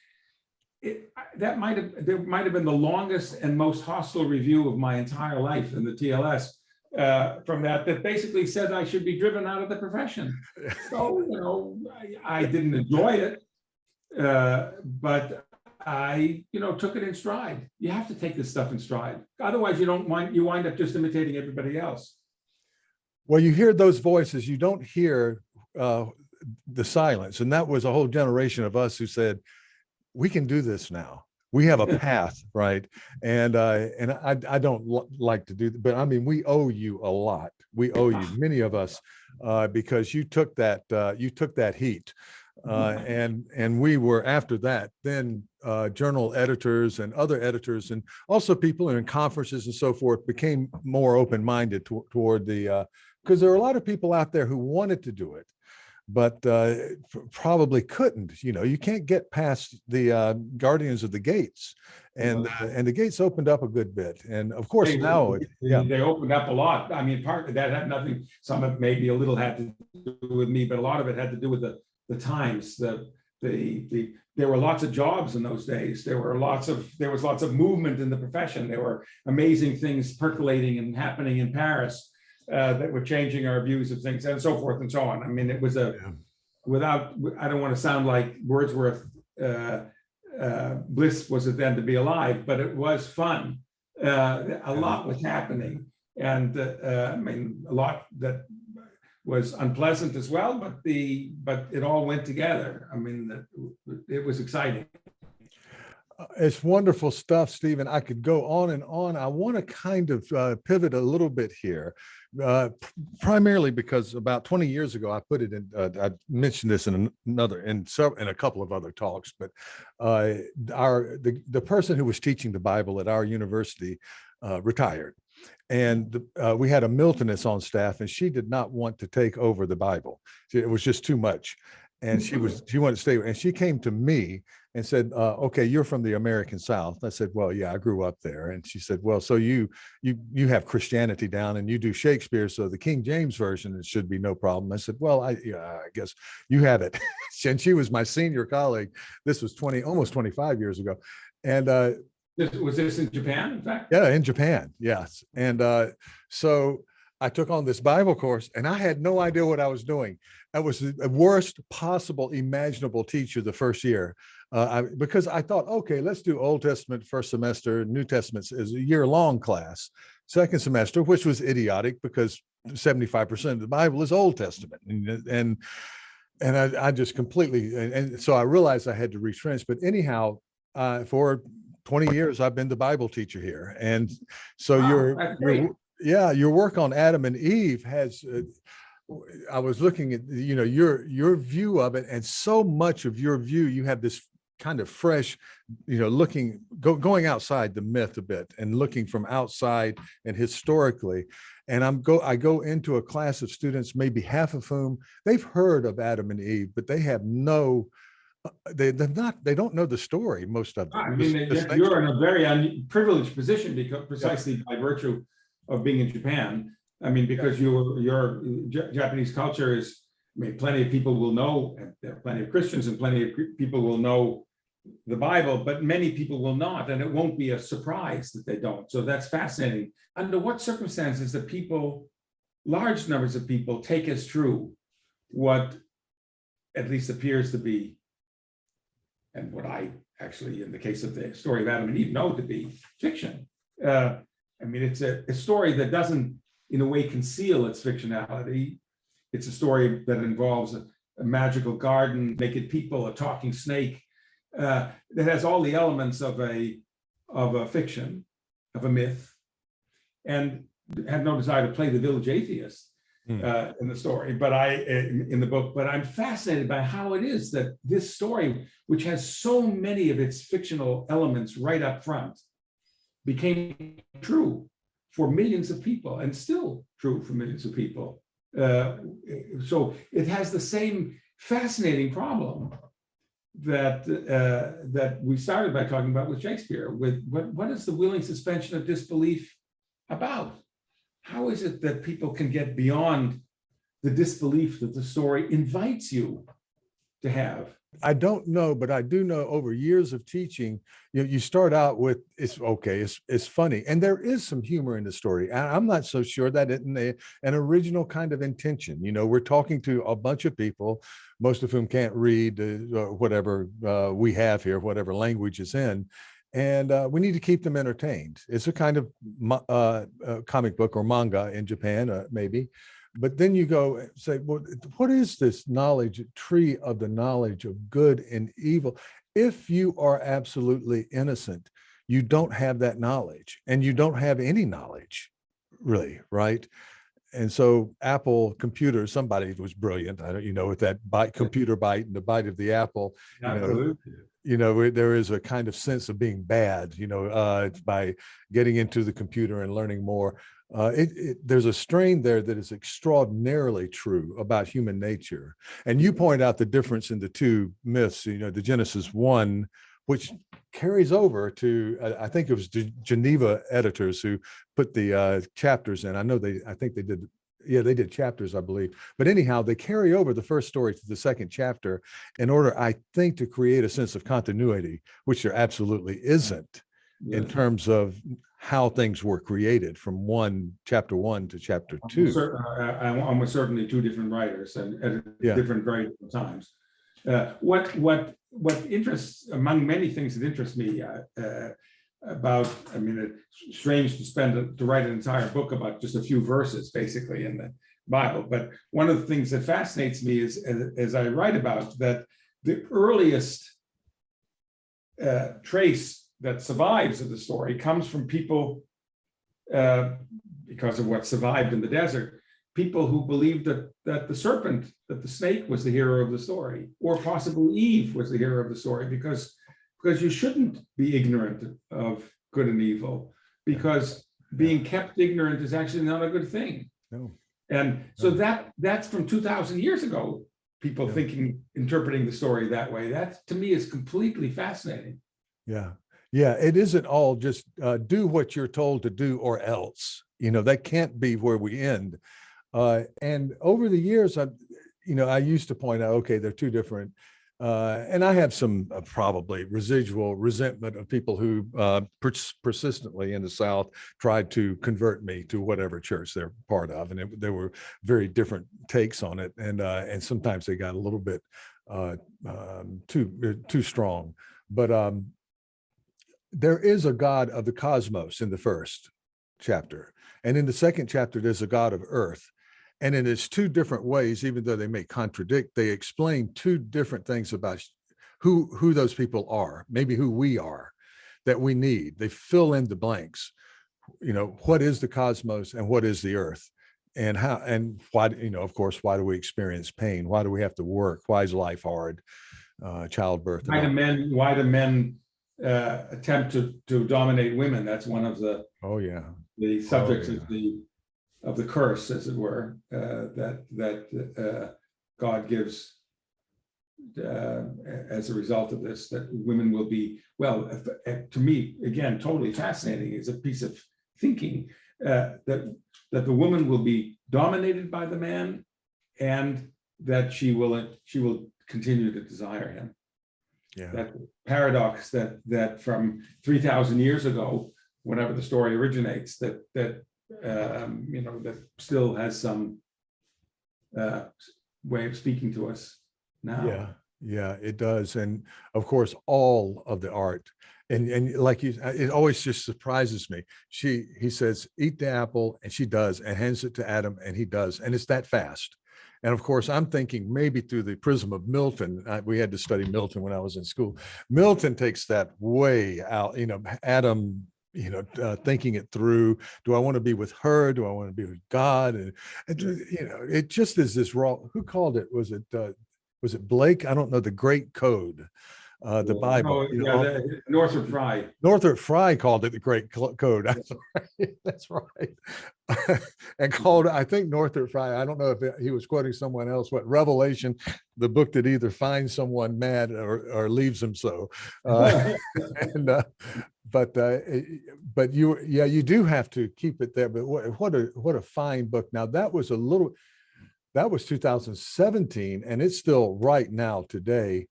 There might have been the longest and most hostile review of my entire life in the TLS from that basically said I should be driven out of the profession. So, I didn't enjoy it, but I, took it in stride. You have to take this stuff in stride. Otherwise, you wind up just imitating everybody else. Well, you hear those voices, you don't hear the silence. And that was a whole generation of us who said, we can do this now. we have a path, right? And I don't like to do that, but I mean, we owe you a lot. We owe you, many of us, because you took that heat. And we were, after that, then journal editors and other editors, and also people in conferences and so forth, became more open-minded toward the, because there are a lot of people out there who wanted to do it, but probably couldn't. You can't get past the guardians of the gates, and the gates opened up a good bit. And of course they opened up a lot. I mean, part of that had nothing. Some of it maybe a little had to do with me, but a lot of it had to do with the times. There were lots of jobs in those days. There was lots of movement in the profession. There were amazing things percolating and happening in Paris that were changing our views of things, and so forth and so on. I mean, it was I don't want to sound like Wordsworth, bliss was it then to be alive, but it was fun. A lot was happening, and I mean, a lot that was unpleasant as well, but it all went together. I mean, it was exciting. It's wonderful stuff, Stephen. I could go on and on. I want to kind of pivot a little bit here, primarily because about 20 years ago, I put it in, I mentioned this in a couple of other talks, but the person who was teaching the Bible at our university retired. And we had a Miltonist on staff, and she did not want to take over the Bible. It was just too much. And she wanted to stay. And she came to me and said, okay, you're from the American South. I said, well, yeah, I grew up there. And she said, well, so you have Christianity down and you do Shakespeare. So the King James Version, it should be no problem. I said, well, I guess you have it. And she was my senior colleague. This was almost 25 years ago. And was this in Japan, in fact? Yeah, in Japan, yes. And so I took on this Bible course, and I had no idea what I was doing. I was the worst possible imaginable teacher the first year, because I thought, okay, let's do Old Testament first semester, New Testament is a year-long class. Second semester, which was idiotic because 75% of the Bible is Old Testament, and I just completely, and so I realized I had to retrench. But anyhow, for 20 years, I've been the Bible teacher here. And so your work on Adam and Eve has, I was looking at, your view of it, and so much of your view, you have this kind of fresh, going outside the myth a bit and looking from outside and historically. And I go into a class of students, maybe half of whom they've heard of Adam and Eve, but they have they don't know the story, most of them. I mean, you're in a very privileged position because precisely by virtue of being in Japan. I mean, because your Japanese culture is, I mean, plenty of people will know, and there are plenty of Christians and plenty of people will know the Bible, but many people will not, and it won't be a surprise that they don't. So that's fascinating. Under what circumstances do large numbers of people take as true what at least appears to be, and what I actually, in the case of the story of Adam and Eve, know to be fiction? I mean, it's a story that doesn't, in a way, conceal its fictionality. It's a story that involves a magical garden, naked people, a talking snake, that has all the elements of a fiction, of a myth, and have no desire to play the village atheist in the story, but in the book. But I'm fascinated by how it is that this story, which has so many of its fictional elements right up front, became true for millions of people, and still true for millions of people. So it has the same fascinating problem that we started by talking about with Shakespeare. With what is the willing suspension of disbelief about? How is it that people can get beyond the disbelief that the story invites you to have? I don't know, but I do know over years of teaching, you start out with, it's okay, it's funny. And there is some humor in the story. I'm not so sure that it's an original kind of intention. We're talking to a bunch of people, most of whom can't read whatever we have here, whatever language is in. And we need to keep them entertained. It's a kind of comic book or manga in Japan, maybe. But then you go and say, well, what is this knowledge, tree of the knowledge of good and evil? if you are absolutely innocent, you don't have that knowledge, and you don't have any knowledge, really, right? And so Apple computers, somebody was brilliant. I don't, with that computer bite and the bite of the apple, Absolutely. there is a kind of sense of being bad, by getting into the computer and learning more. There's a strain there that is extraordinarily true about human nature. And you point out the difference in the two myths, the Genesis one, which carries over to, I think it was the Geneva editors who put the chapters in. I think they did. Yeah, they did chapters, I believe. But anyhow, they carry over the first story to the second chapter in order, I think, to create a sense of continuity, which there absolutely isn't in terms of how things were created from chapter one to chapter two. Almost certainly two different writers and at very different times. What interests, among many things that interest me about, it's strange to write an entire book about just a few verses basically in the Bible, but one of the things that fascinates me is, as I write about, that the earliest trace that survives of the story comes from people, because of what survived in the desert, people who believed that the snake was the hero of the story, or possibly Eve was the hero of the story, because you shouldn't be ignorant of good and evil, because being kept ignorant is actually not a good thing. No. And so that's from 2,000 years ago, people interpreting the story that way. That to me is completely fascinating. Yeah. Yeah, it isn't all just do what you're told to do or else. That can't be where we end. And over the years, I used to point out, okay, they're two different. And I have some probably residual resentment of people who persistently in the South tried to convert me to whatever church they're part of. And there were very different takes on it. And sometimes they got a little bit too strong. But there is a God of the cosmos in the first chapter. And in the second chapter, there's a God of earth. And in its two different ways, even though they may contradict, they explain two different things about who those people are, maybe who we are, that we need. They fill in the blanks. What is the cosmos and what is the earth? And how and why, of course, why do we experience pain? Why do we have to work? Why is life hard? Childbirth. Why do men attempt to dominate women? That's one of the the subjects of the curse, as it were, that God gives as a result of this, that women will be, well, to me, again, totally fascinating, is a piece of thinking that the woman will be dominated by the man, and that she will continue to desire him. Yeah. That paradox that from 3,000 years ago, whenever the story originates, that still has some way of speaking to us now. Yeah, it does. And of course, all of the art, and like it always just surprises me. He says, eat the apple, and she does, and hands it to Adam, and he does, and it's that fast. And of course, I'm thinking maybe through the prism of Milton. We had to study Milton when I was in school. Milton takes that way out, Adam, thinking it through. Do I want to be with her? Do I want to be with God? And it just is this raw. Who called it? Was it Blake? I don't know. The Great Code, the Bible. Northrop Frye. Northrop Frye called it the Great Code. That's right. And called, I think, Northrop Frye, I don't know if he was quoting someone else, what Revelation, the book that either finds someone mad or leaves them so. But you do have to keep it there. But what a fine book. Now that was 2017, and it's still right now today.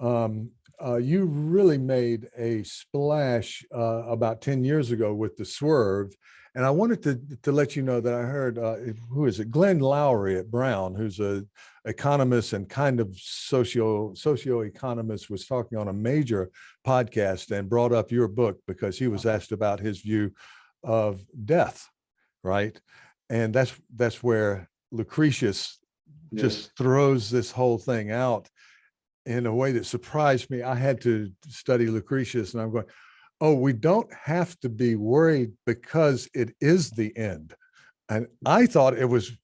You really made a splash about 10 years ago with the Swerve. And I wanted to let you know that I heard, who is it? Glenn Lowry at Brown, who's an economist and kind of socio-economist, was talking on a major podcast and brought up your book because he was asked about his view of death, right? And that's where Lucretius just throws this whole thing out. in a way that surprised me. I had to study Lucretius, and I'm going, oh, we don't have to be worried because it is the end. And I thought it was,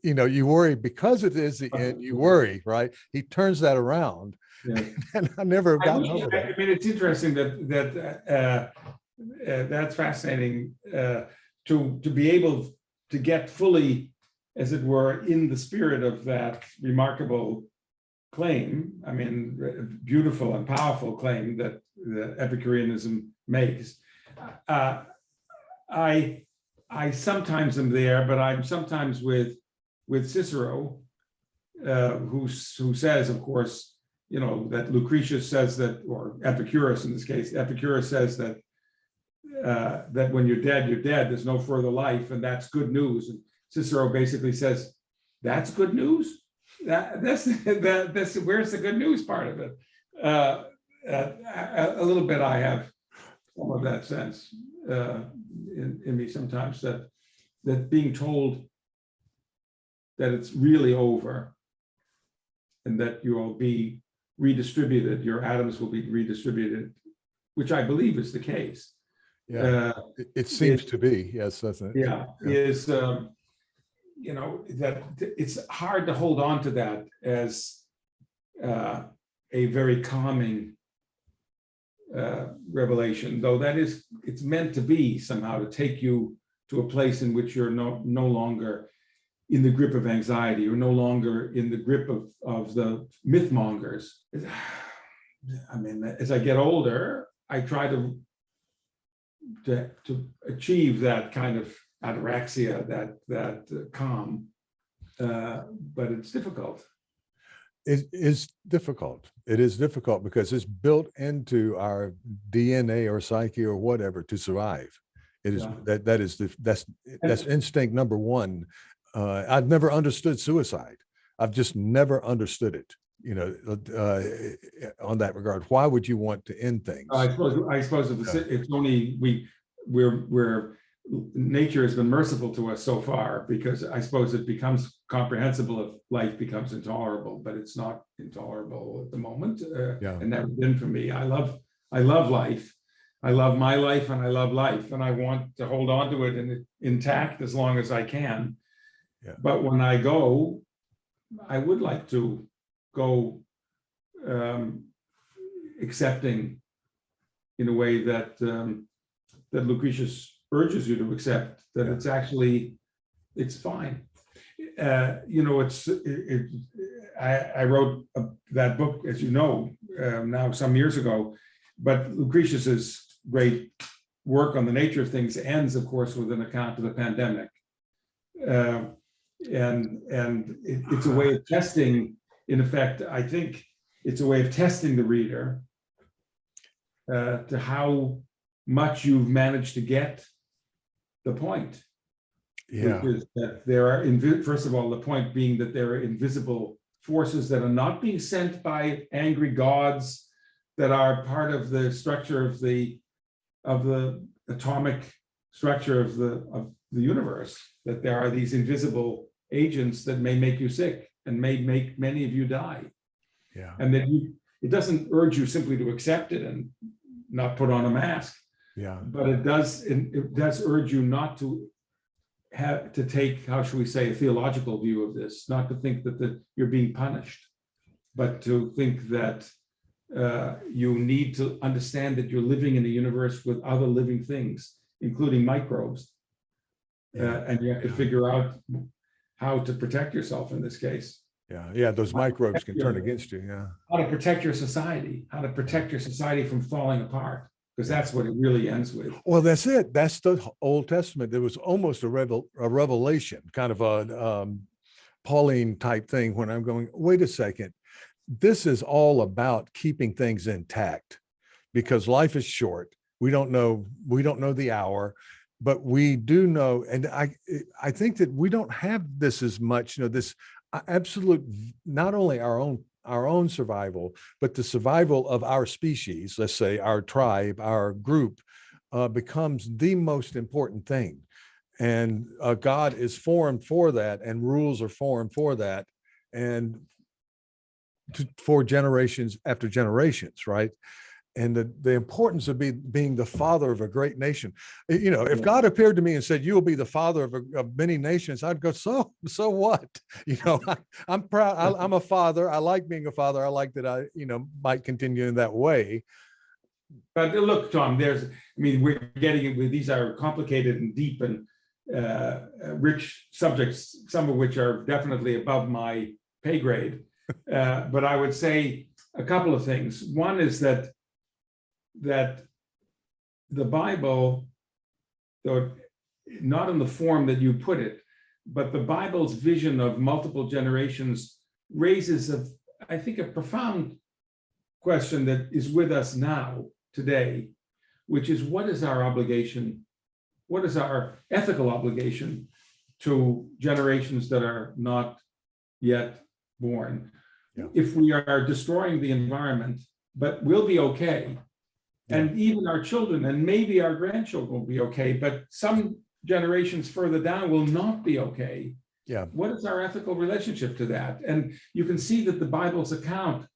you worry because it is the end, you worry, right? He turns that around. Yeah. And I never gotten over that. I mean, it's interesting that's fascinating to be able to get fully, as it were, in the spirit of that remarkable claim. I mean, beautiful and powerful claim that Epicureanism makes. I sometimes am there, but I'm sometimes with Cicero, who says, of course, that Lucretius says that, or Epicurus in this case, Epicurus says that that when you're dead, you're dead. There's no further life, and that's good news. And Cicero basically says, that's good news. That's where's the good news part of it? A little bit, I have some of that sense in me sometimes, that being told that it's really over and that you will be redistributed, your atoms will be redistributed, which I believe is the case. Yeah, it seems to be, yes, doesn't it? Yeah, is that it's hard to hold on to that as a very calming revelation, though it's meant to be somehow to take you to a place in which you're no longer in the grip of anxiety, or no longer in the grip of the myth mongers. I mean, as I get older, I try to achieve that kind of ataraxia, that calm, but it's difficult. It is difficult. It is difficult because it's built into our DNA or psyche or whatever to survive. It is that's instinct number one. I've never understood suicide. I've just never understood it. On that regard, why would you want to end things? I suppose it's only we're nature has been merciful to us so far, because I suppose it becomes comprehensible if life becomes intolerable, but it's not intolerable at the moment, and never been for me. I love life. I love my life, and I love life, and I want to hold on to it intact as long as I can. Yeah. But when I go, I would like to go accepting in a way that that Lucretius urges you to accept, that it's fine. I wrote that book, as you know, now some years ago, but Lucretius's great work on the nature of things ends, of course, with an account of the pandemic. And it's a way of testing, in effect, I think it's a way of testing the reader to how much you've managed to get the point. Yeah. Which is that there are, first of all, the point being that there are invisible forces that are not being sent by angry gods, that are part of the structure of the atomic structure of the universe, that there are these invisible agents that may make you sick and may make many of you die. Yeah. And that it doesn't urge you simply to accept it and not put on a mask. Yeah. But it does urge you not to have to take, how should we say, a theological view of this, not to think that you're being punished, but to think that you need to understand that you're living in a universe with other living things, including microbes. And you have to figure out how to protect yourself in this case. Yeah, those microbes can turn against you. Yeah. How to protect your society, from falling apart, because that's what it really ends with. Well, that's it. That's the Old Testament. There was almost a revelation, kind of a Pauline type thing, when I'm going, wait a second, this is all about keeping things intact, because life is short. We don't know the hour, but we do know, and I think that we don't have this as much, this absolute, not only our own survival, but the survival of our species, let's say our tribe, our group, becomes the most important thing. And God is formed for that, and rules are formed for that. And for generations after generations, right? And the importance of being the father of a great nation. You know, if God appeared to me and said, "You'll be the father of many nations," I'd go, so what? You know, I'm proud. I'm a father. I like being a father. I like that I, you know, might continue in that way. But look, Tom, I mean, we're getting it with, these are complicated and deep and rich subjects, some of which are definitely above my pay grade. But I would say a couple of things. One is that the Bible, though not in the form that you put it, but the Bible's vision of multiple generations raises, I think, a profound question that is with us now, today, which is, what is our obligation? What is our ethical obligation to generations that are not yet born? Yeah. If we are destroying the environment, but we'll be okay, and even our children and maybe our grandchildren will be okay, but some generations further down will not be okay. Yeah. What is our ethical relationship to that? And you can see that the Bible's account,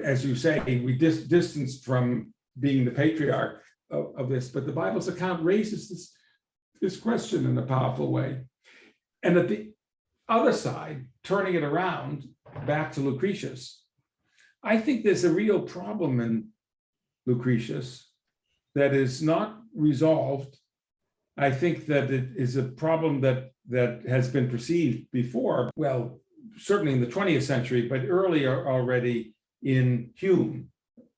as you say, we distanced from being the patriarch of this, but the Bible's account raises this question in a powerful way. And at the other side, turning it around back to Lucretius, I think there's a real problem in Lucretius that is not resolved. I think that it is a problem that has been perceived before, well, certainly in the 20th century, but earlier already in Hume.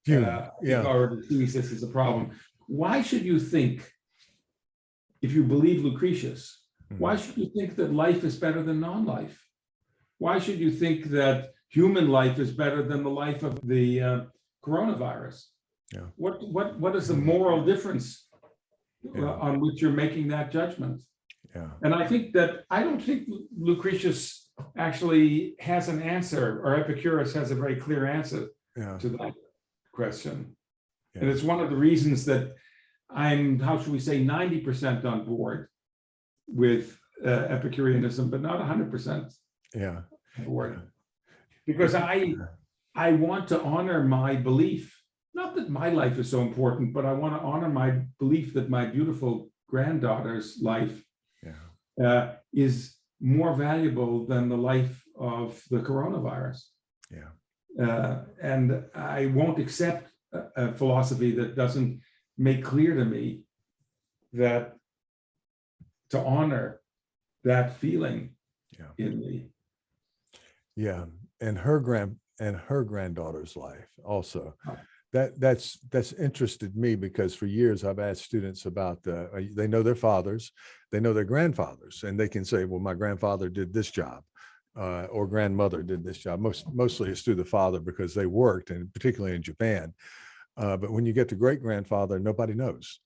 Already sees this as a problem. Why should you think, if you believe Lucretius, why should you think that life is better than non-life? Why should you think that human life is better than the life of the coronavirus? Yeah. What is the moral difference on which you're making that judgment? Yeah. And I don't think Lucretius actually has an answer, or Epicurus has a very clear answer to that question. Yeah. And it's one of the reasons that I'm, how should we say, 90% on board with Epicureanism, but not 100% on board. Because I want to honor my belief, not that my life is so important, but I want to honor my belief that my beautiful granddaughter's life is more valuable than the life of the coronavirus. And I won't accept a philosophy that doesn't make clear to me that to honor that feeling in me. Yeah, and her granddaughter's life also. That's interested me, because for years I've asked students about they know their fathers, they know their grandfathers, and they can say, well, my grandfather did this job, or grandmother did this job. Mostly it's through the father because they worked, and particularly in Japan. But when you get to great grandfather, nobody knows.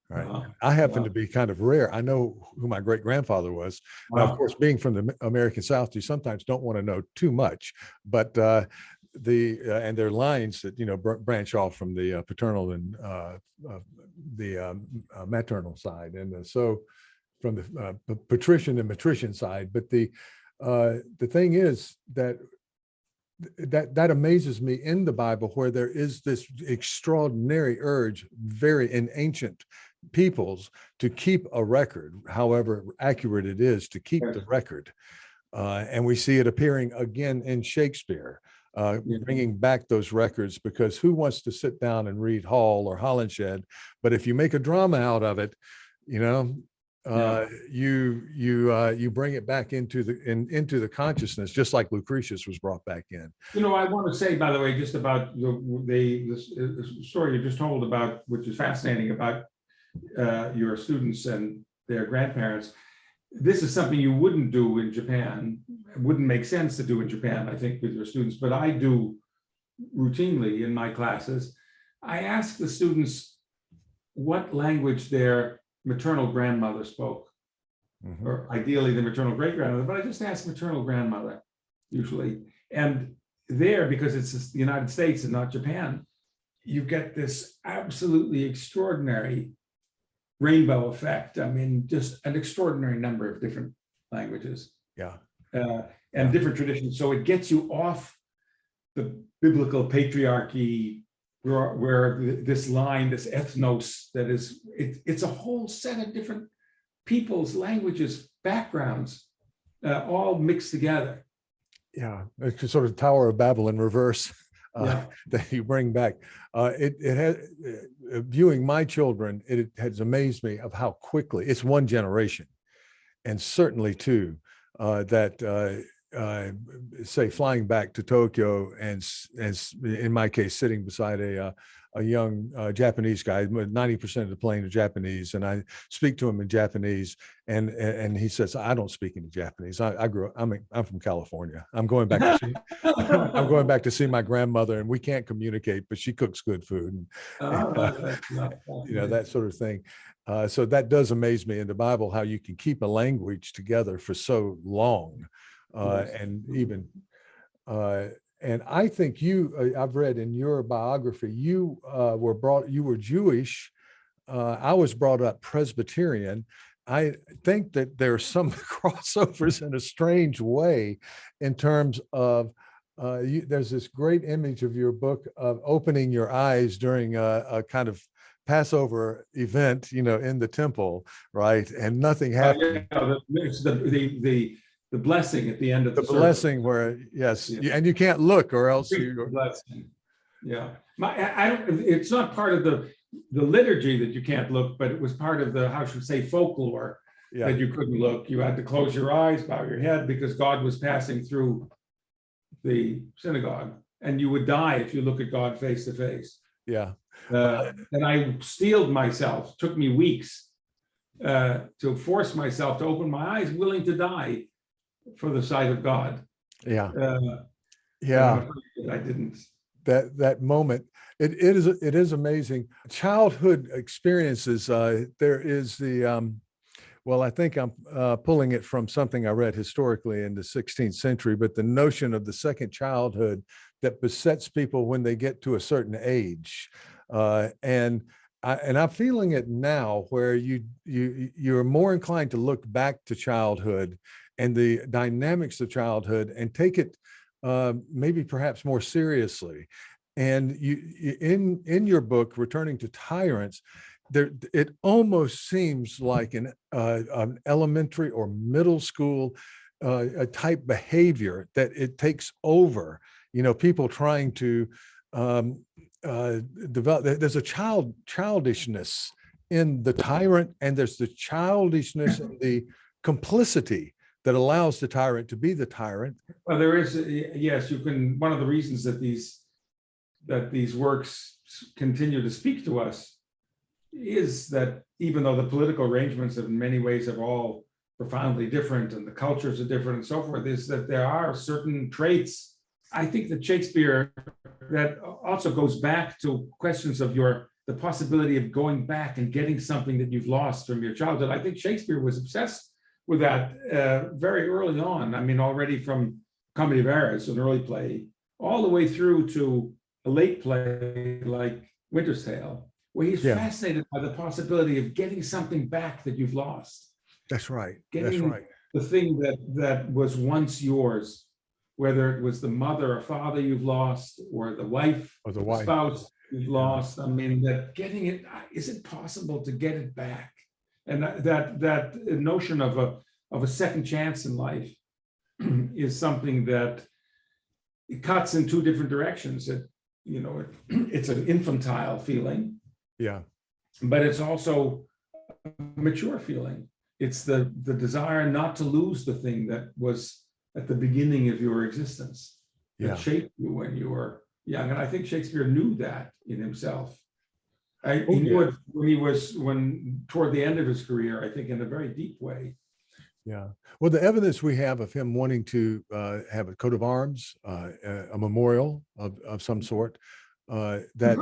Right. I happen to be kind of rare. I know who my great grandfather was. Now, of course, being from the American South, you sometimes don't want to know too much, but and there are lines that, you know, branch off from the paternal and the maternal side, and so from the patrician and matrician side. But the thing is that amazes me in the Bible, where there is this extraordinary urge, very in ancient peoples, to keep a record, however accurate it is, to keep the record. And we see it appearing again in Shakespeare, bringing back those records, because who wants to sit down and read Hall or Holinshed? But if you make a drama out of it, you know, you bring it back into the consciousness, just like Lucretius was brought back in. You know, I want to say, by the way, just about the story you just told about, which is fascinating, about your students and their grandparents. This is something you wouldn't do in Japan. It wouldn't make sense to do in Japan, I think, with your students, but I do routinely in my classes. I ask the students what language their maternal grandmother spoke, or ideally the maternal great grandmother, but I just ask maternal grandmother usually. And there, because it's the United States and not Japan, you get this absolutely extraordinary rainbow effect. I mean, just an extraordinary number of different languages. Yeah. and different traditions. So it gets you off the biblical patriarchy, where this line, this ethnos, that is, it's a whole set of different peoples, languages, backgrounds, all mixed together. Yeah, it's sort of Tower of Babel in reverse. Yeah. That you bring back. It has, viewing my children, it has amazed me of how quickly, it's one generation, and certainly two, that say flying back to Tokyo and in my case, sitting beside a young Japanese guy, 90% of the plane are Japanese, and I speak to him in Japanese, and he says, I don't speak any Japanese. I'm from California. I'm going back to see, I'm going back to see my grandmother, and we can't communicate, but she cooks good food, and you know, that sort of thing. So that does amaze me in the Bible, how you can keep a language together for so long. And even, and I think I've read in your biography, you were Jewish. I was brought up Presbyterian. I think that there's some crossovers in a strange way in terms of, there's this great image of your book of opening your eyes during a kind of Passover event, you know, in the temple, right? And nothing happened. It's the blessing at the end of the blessing service. Where, yes, Yeah. and you can't look or else you. Blessing. Yeah, I don't. It's not part of the liturgy that you can't look, but it was part of the, how should we say, folklore, that you couldn't look. You had to close your eyes, bow your head, because God was passing through the synagogue, and you would die if you look at God face to face. Yeah. And I steeled myself. Took me weeks to force myself to open my eyes, willing to die for the sight of God. Yeah. Yeah. I didn't. That moment, it is amazing. Childhood experiences. There is the, well, I think I'm pulling it from something I read historically in the 16th century, but the notion of the second childhood that besets people when they get to a certain age. And I'm feeling it now, where you're more inclined to look back to childhood and the dynamics of childhood and take it maybe perhaps more seriously. And in your book, Returning to Tyrants, it almost seems like an elementary or middle school type behavior that it takes over. You know, people trying to develop. There's a childishness in the tyrant, and there's the childishness and the complicity that allows the tyrant to be the tyrant. Well, there is, yes, you can. One of the reasons that these works continue to speak to us is that even though the political arrangements in many ways are all profoundly different and the cultures are different and so forth, is that there are certain traits. I think that Shakespeare, that also goes back to questions of the possibility of going back and getting something that you've lost from your childhood. I think Shakespeare was obsessed with that very early on. I mean, already from Comedy of Errors, an early play, all the way through to a late play like Winter's Tale, where he's fascinated by the possibility of getting something back that you've lost. That's right. Getting That's right. The thing that was once yours, whether it was the mother or father you've lost, or the wife or the spouse you've lost. I mean, that getting it, is it possible to get it back? And that notion of a second chance in life is something that it cuts in two different directions. It's an infantile feeling, but it's also a mature feeling. It's the desire not to lose the thing that was at the beginning of your existence, that shaped you when you were young. And I think Shakespeare knew that in himself. He knew it when toward the end of his career, I think, in a very deep way. Yeah. Well, the evidence we have of him wanting to have a coat of arms, a memorial of some sort, that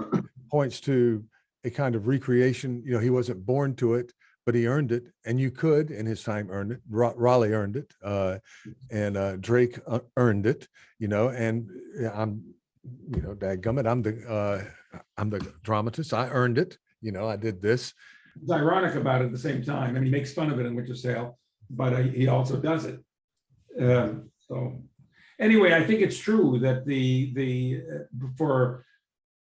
points to a kind of recreation. You know, he wasn't born to it, but he earned it, and you could, in his time, earn it. Raleigh earned it, and Drake earned it. You know, and I'm, dadgummit, I'm the dramatist. I earned it. You know, I did this. It's ironic about it at the same time. I mean, he makes fun of it in Winter's Tale, but he also does it. So anyway, I think it's true that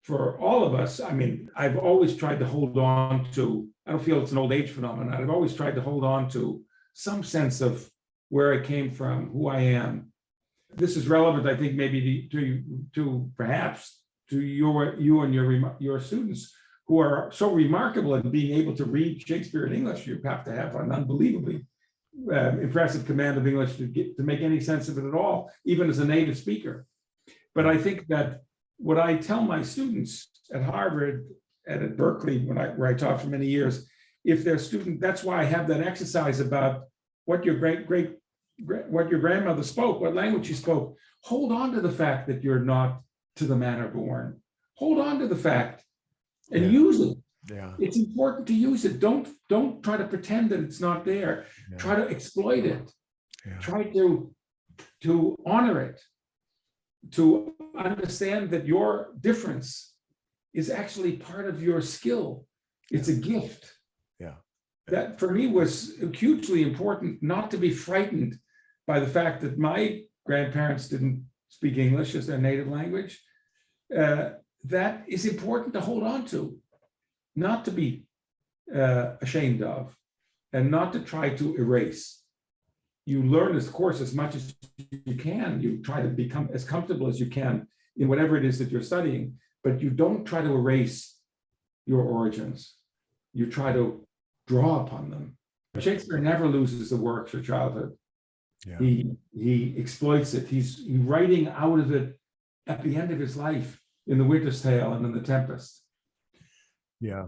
for all of us, I mean, I've always tried to hold on to, I don't feel it's an old age phenomenon. I've always tried to hold on to some sense of where I came from, who I am. This is relevant, I think, maybe to perhaps to you and your students who are so remarkable in being able to read Shakespeare in English. You have to have an unbelievably impressive command of English to make any sense of it at all, even as a native speaker. But I think that what I tell my students at Harvard and at Berkeley, where I taught for many years, if they're student, that's why I have that exercise about what your what your grandmother spoke, what language she spoke. Hold on to the fact that you're not to the manner born. Hold on to the fact and use it. Yeah. It's important to use it. Don't try to pretend that it's not there. Yeah. Try to exploit it. Yeah. Try to honor it, to understand that your difference is actually part of your skill. It's a gift. Yeah. That for me was hugely important, not to be frightened by the fact that my grandparents didn't speak English as their native language. That is important to hold on to, not to be ashamed of, and not to try to erase. You learn this course as much as you can. You try to become as comfortable as you can in whatever it is that you're studying, but you don't try to erase your origins. You try to draw upon them. Shakespeare never loses the works of childhood. Yeah. He exploits it. He's writing out of it at the end of his life in The Winter's Tale and in The Tempest. Yeah.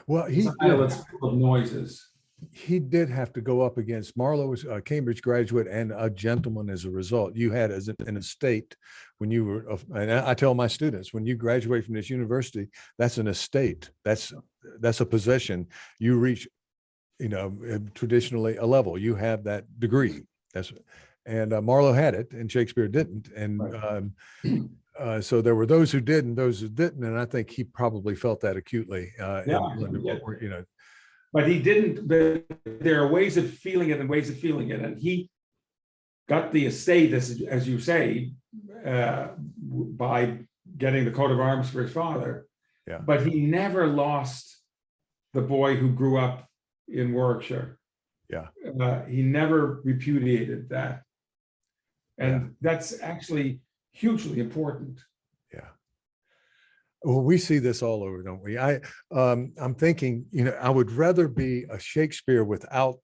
Well, he It's full of noises. He did have to go up against Marlowe, was a Cambridge graduate and a gentleman as a result. You had as an estate when you were, and I tell my students, when you graduate from this university, that's an estate. That's a possession. You reach, traditionally a level. You have that degree. And Marlowe had it, and Shakespeare didn't. And Right. so there were those who did and those who didn't. And I think he probably felt that acutely. But he didn't. There are ways of feeling it and ways of feeling it. And he got the estate, as you say, by getting the coat of arms for his father. Yeah. But he never lost the boy who grew up in Warwickshire. Yeah. He never repudiated that. And that's actually hugely important. Yeah. Well, we see this all over, don't we? I'm thinking, I would rather be a Shakespeare without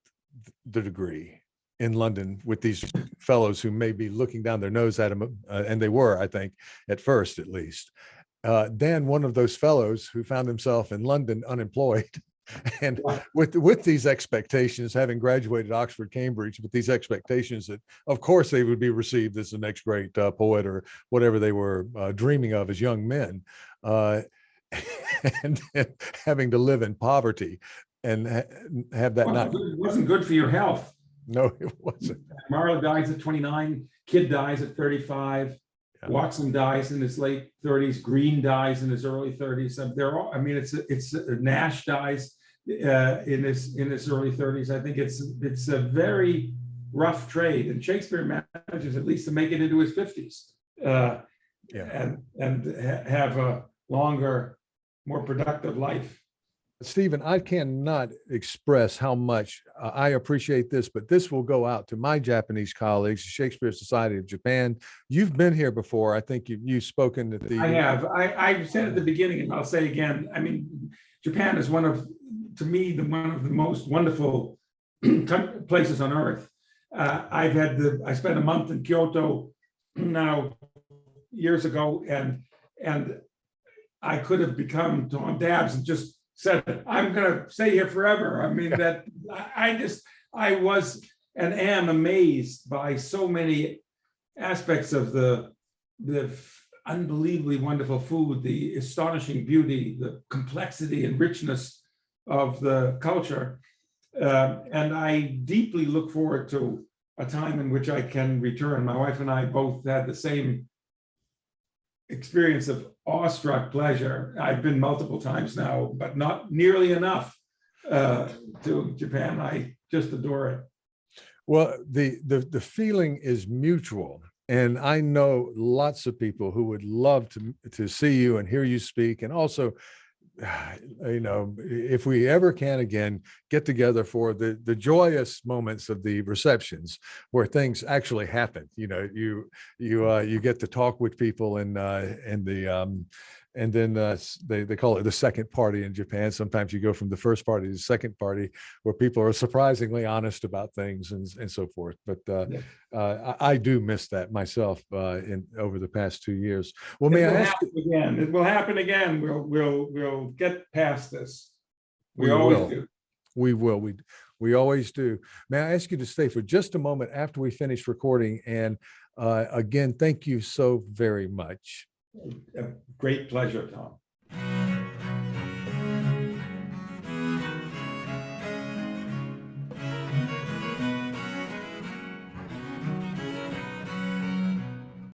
the degree in London with these fellows who may be looking down their nose at him, and they were, I think, at first at least, than one of those fellows who found himself in London unemployed. And with these expectations, having graduated Oxford, Cambridge, with these expectations that, of course, they would be received as the next great poet or whatever they were dreaming of as young men, and having to live in poverty and have that It wasn't good for your health. No, it wasn't. Marlowe dies at 29. Cade dies at 35. Yeah. Watson dies in his late 30s. Green dies in his early 30s. They're all. I mean, it's Nash dies in his early 30s. I think it's a very rough trade, and Shakespeare manages at least to make it into his 50s, and have a longer, more productive life. Stephen, I cannot express how much I appreciate this, but this will go out to my Japanese colleagues, the Shakespeare Society of Japan. You've been here before. I think you've spoken at the. I have. I said at the beginning, and I'll say again. I mean, Japan is one of the most wonderful places on earth. I spent a month in Kyoto now years ago, and I could have become Tom Dabbs and just said, I'm going to stay here forever. I mean, that I was and am amazed by so many aspects of the unbelievably wonderful food, the astonishing beauty, the complexity and richness of the culture. And I deeply look forward to a time in which I can return. My wife and I both had the same experience of awestruck pleasure. I've been multiple times now, but not nearly enough to Japan. I just adore it. Well, the feeling is mutual. And I know lots of people who would love to see you and hear you speak. And also, you know, if we ever can again get together for the joyous moments of the receptions where things actually happen, you know, you get to talk with people and then they call it the second party in Japan. Sometimes you go from the first party to the second party where people are surprisingly honest about things and so forth. But I do miss that myself over the past 2 years. Well, may I ask you again? It will happen again. We'll get past this. We We always will. do. We will. We always do. May I ask you to stay for just a moment after we finish recording? And again, thank you so very much. A great pleasure, Tom.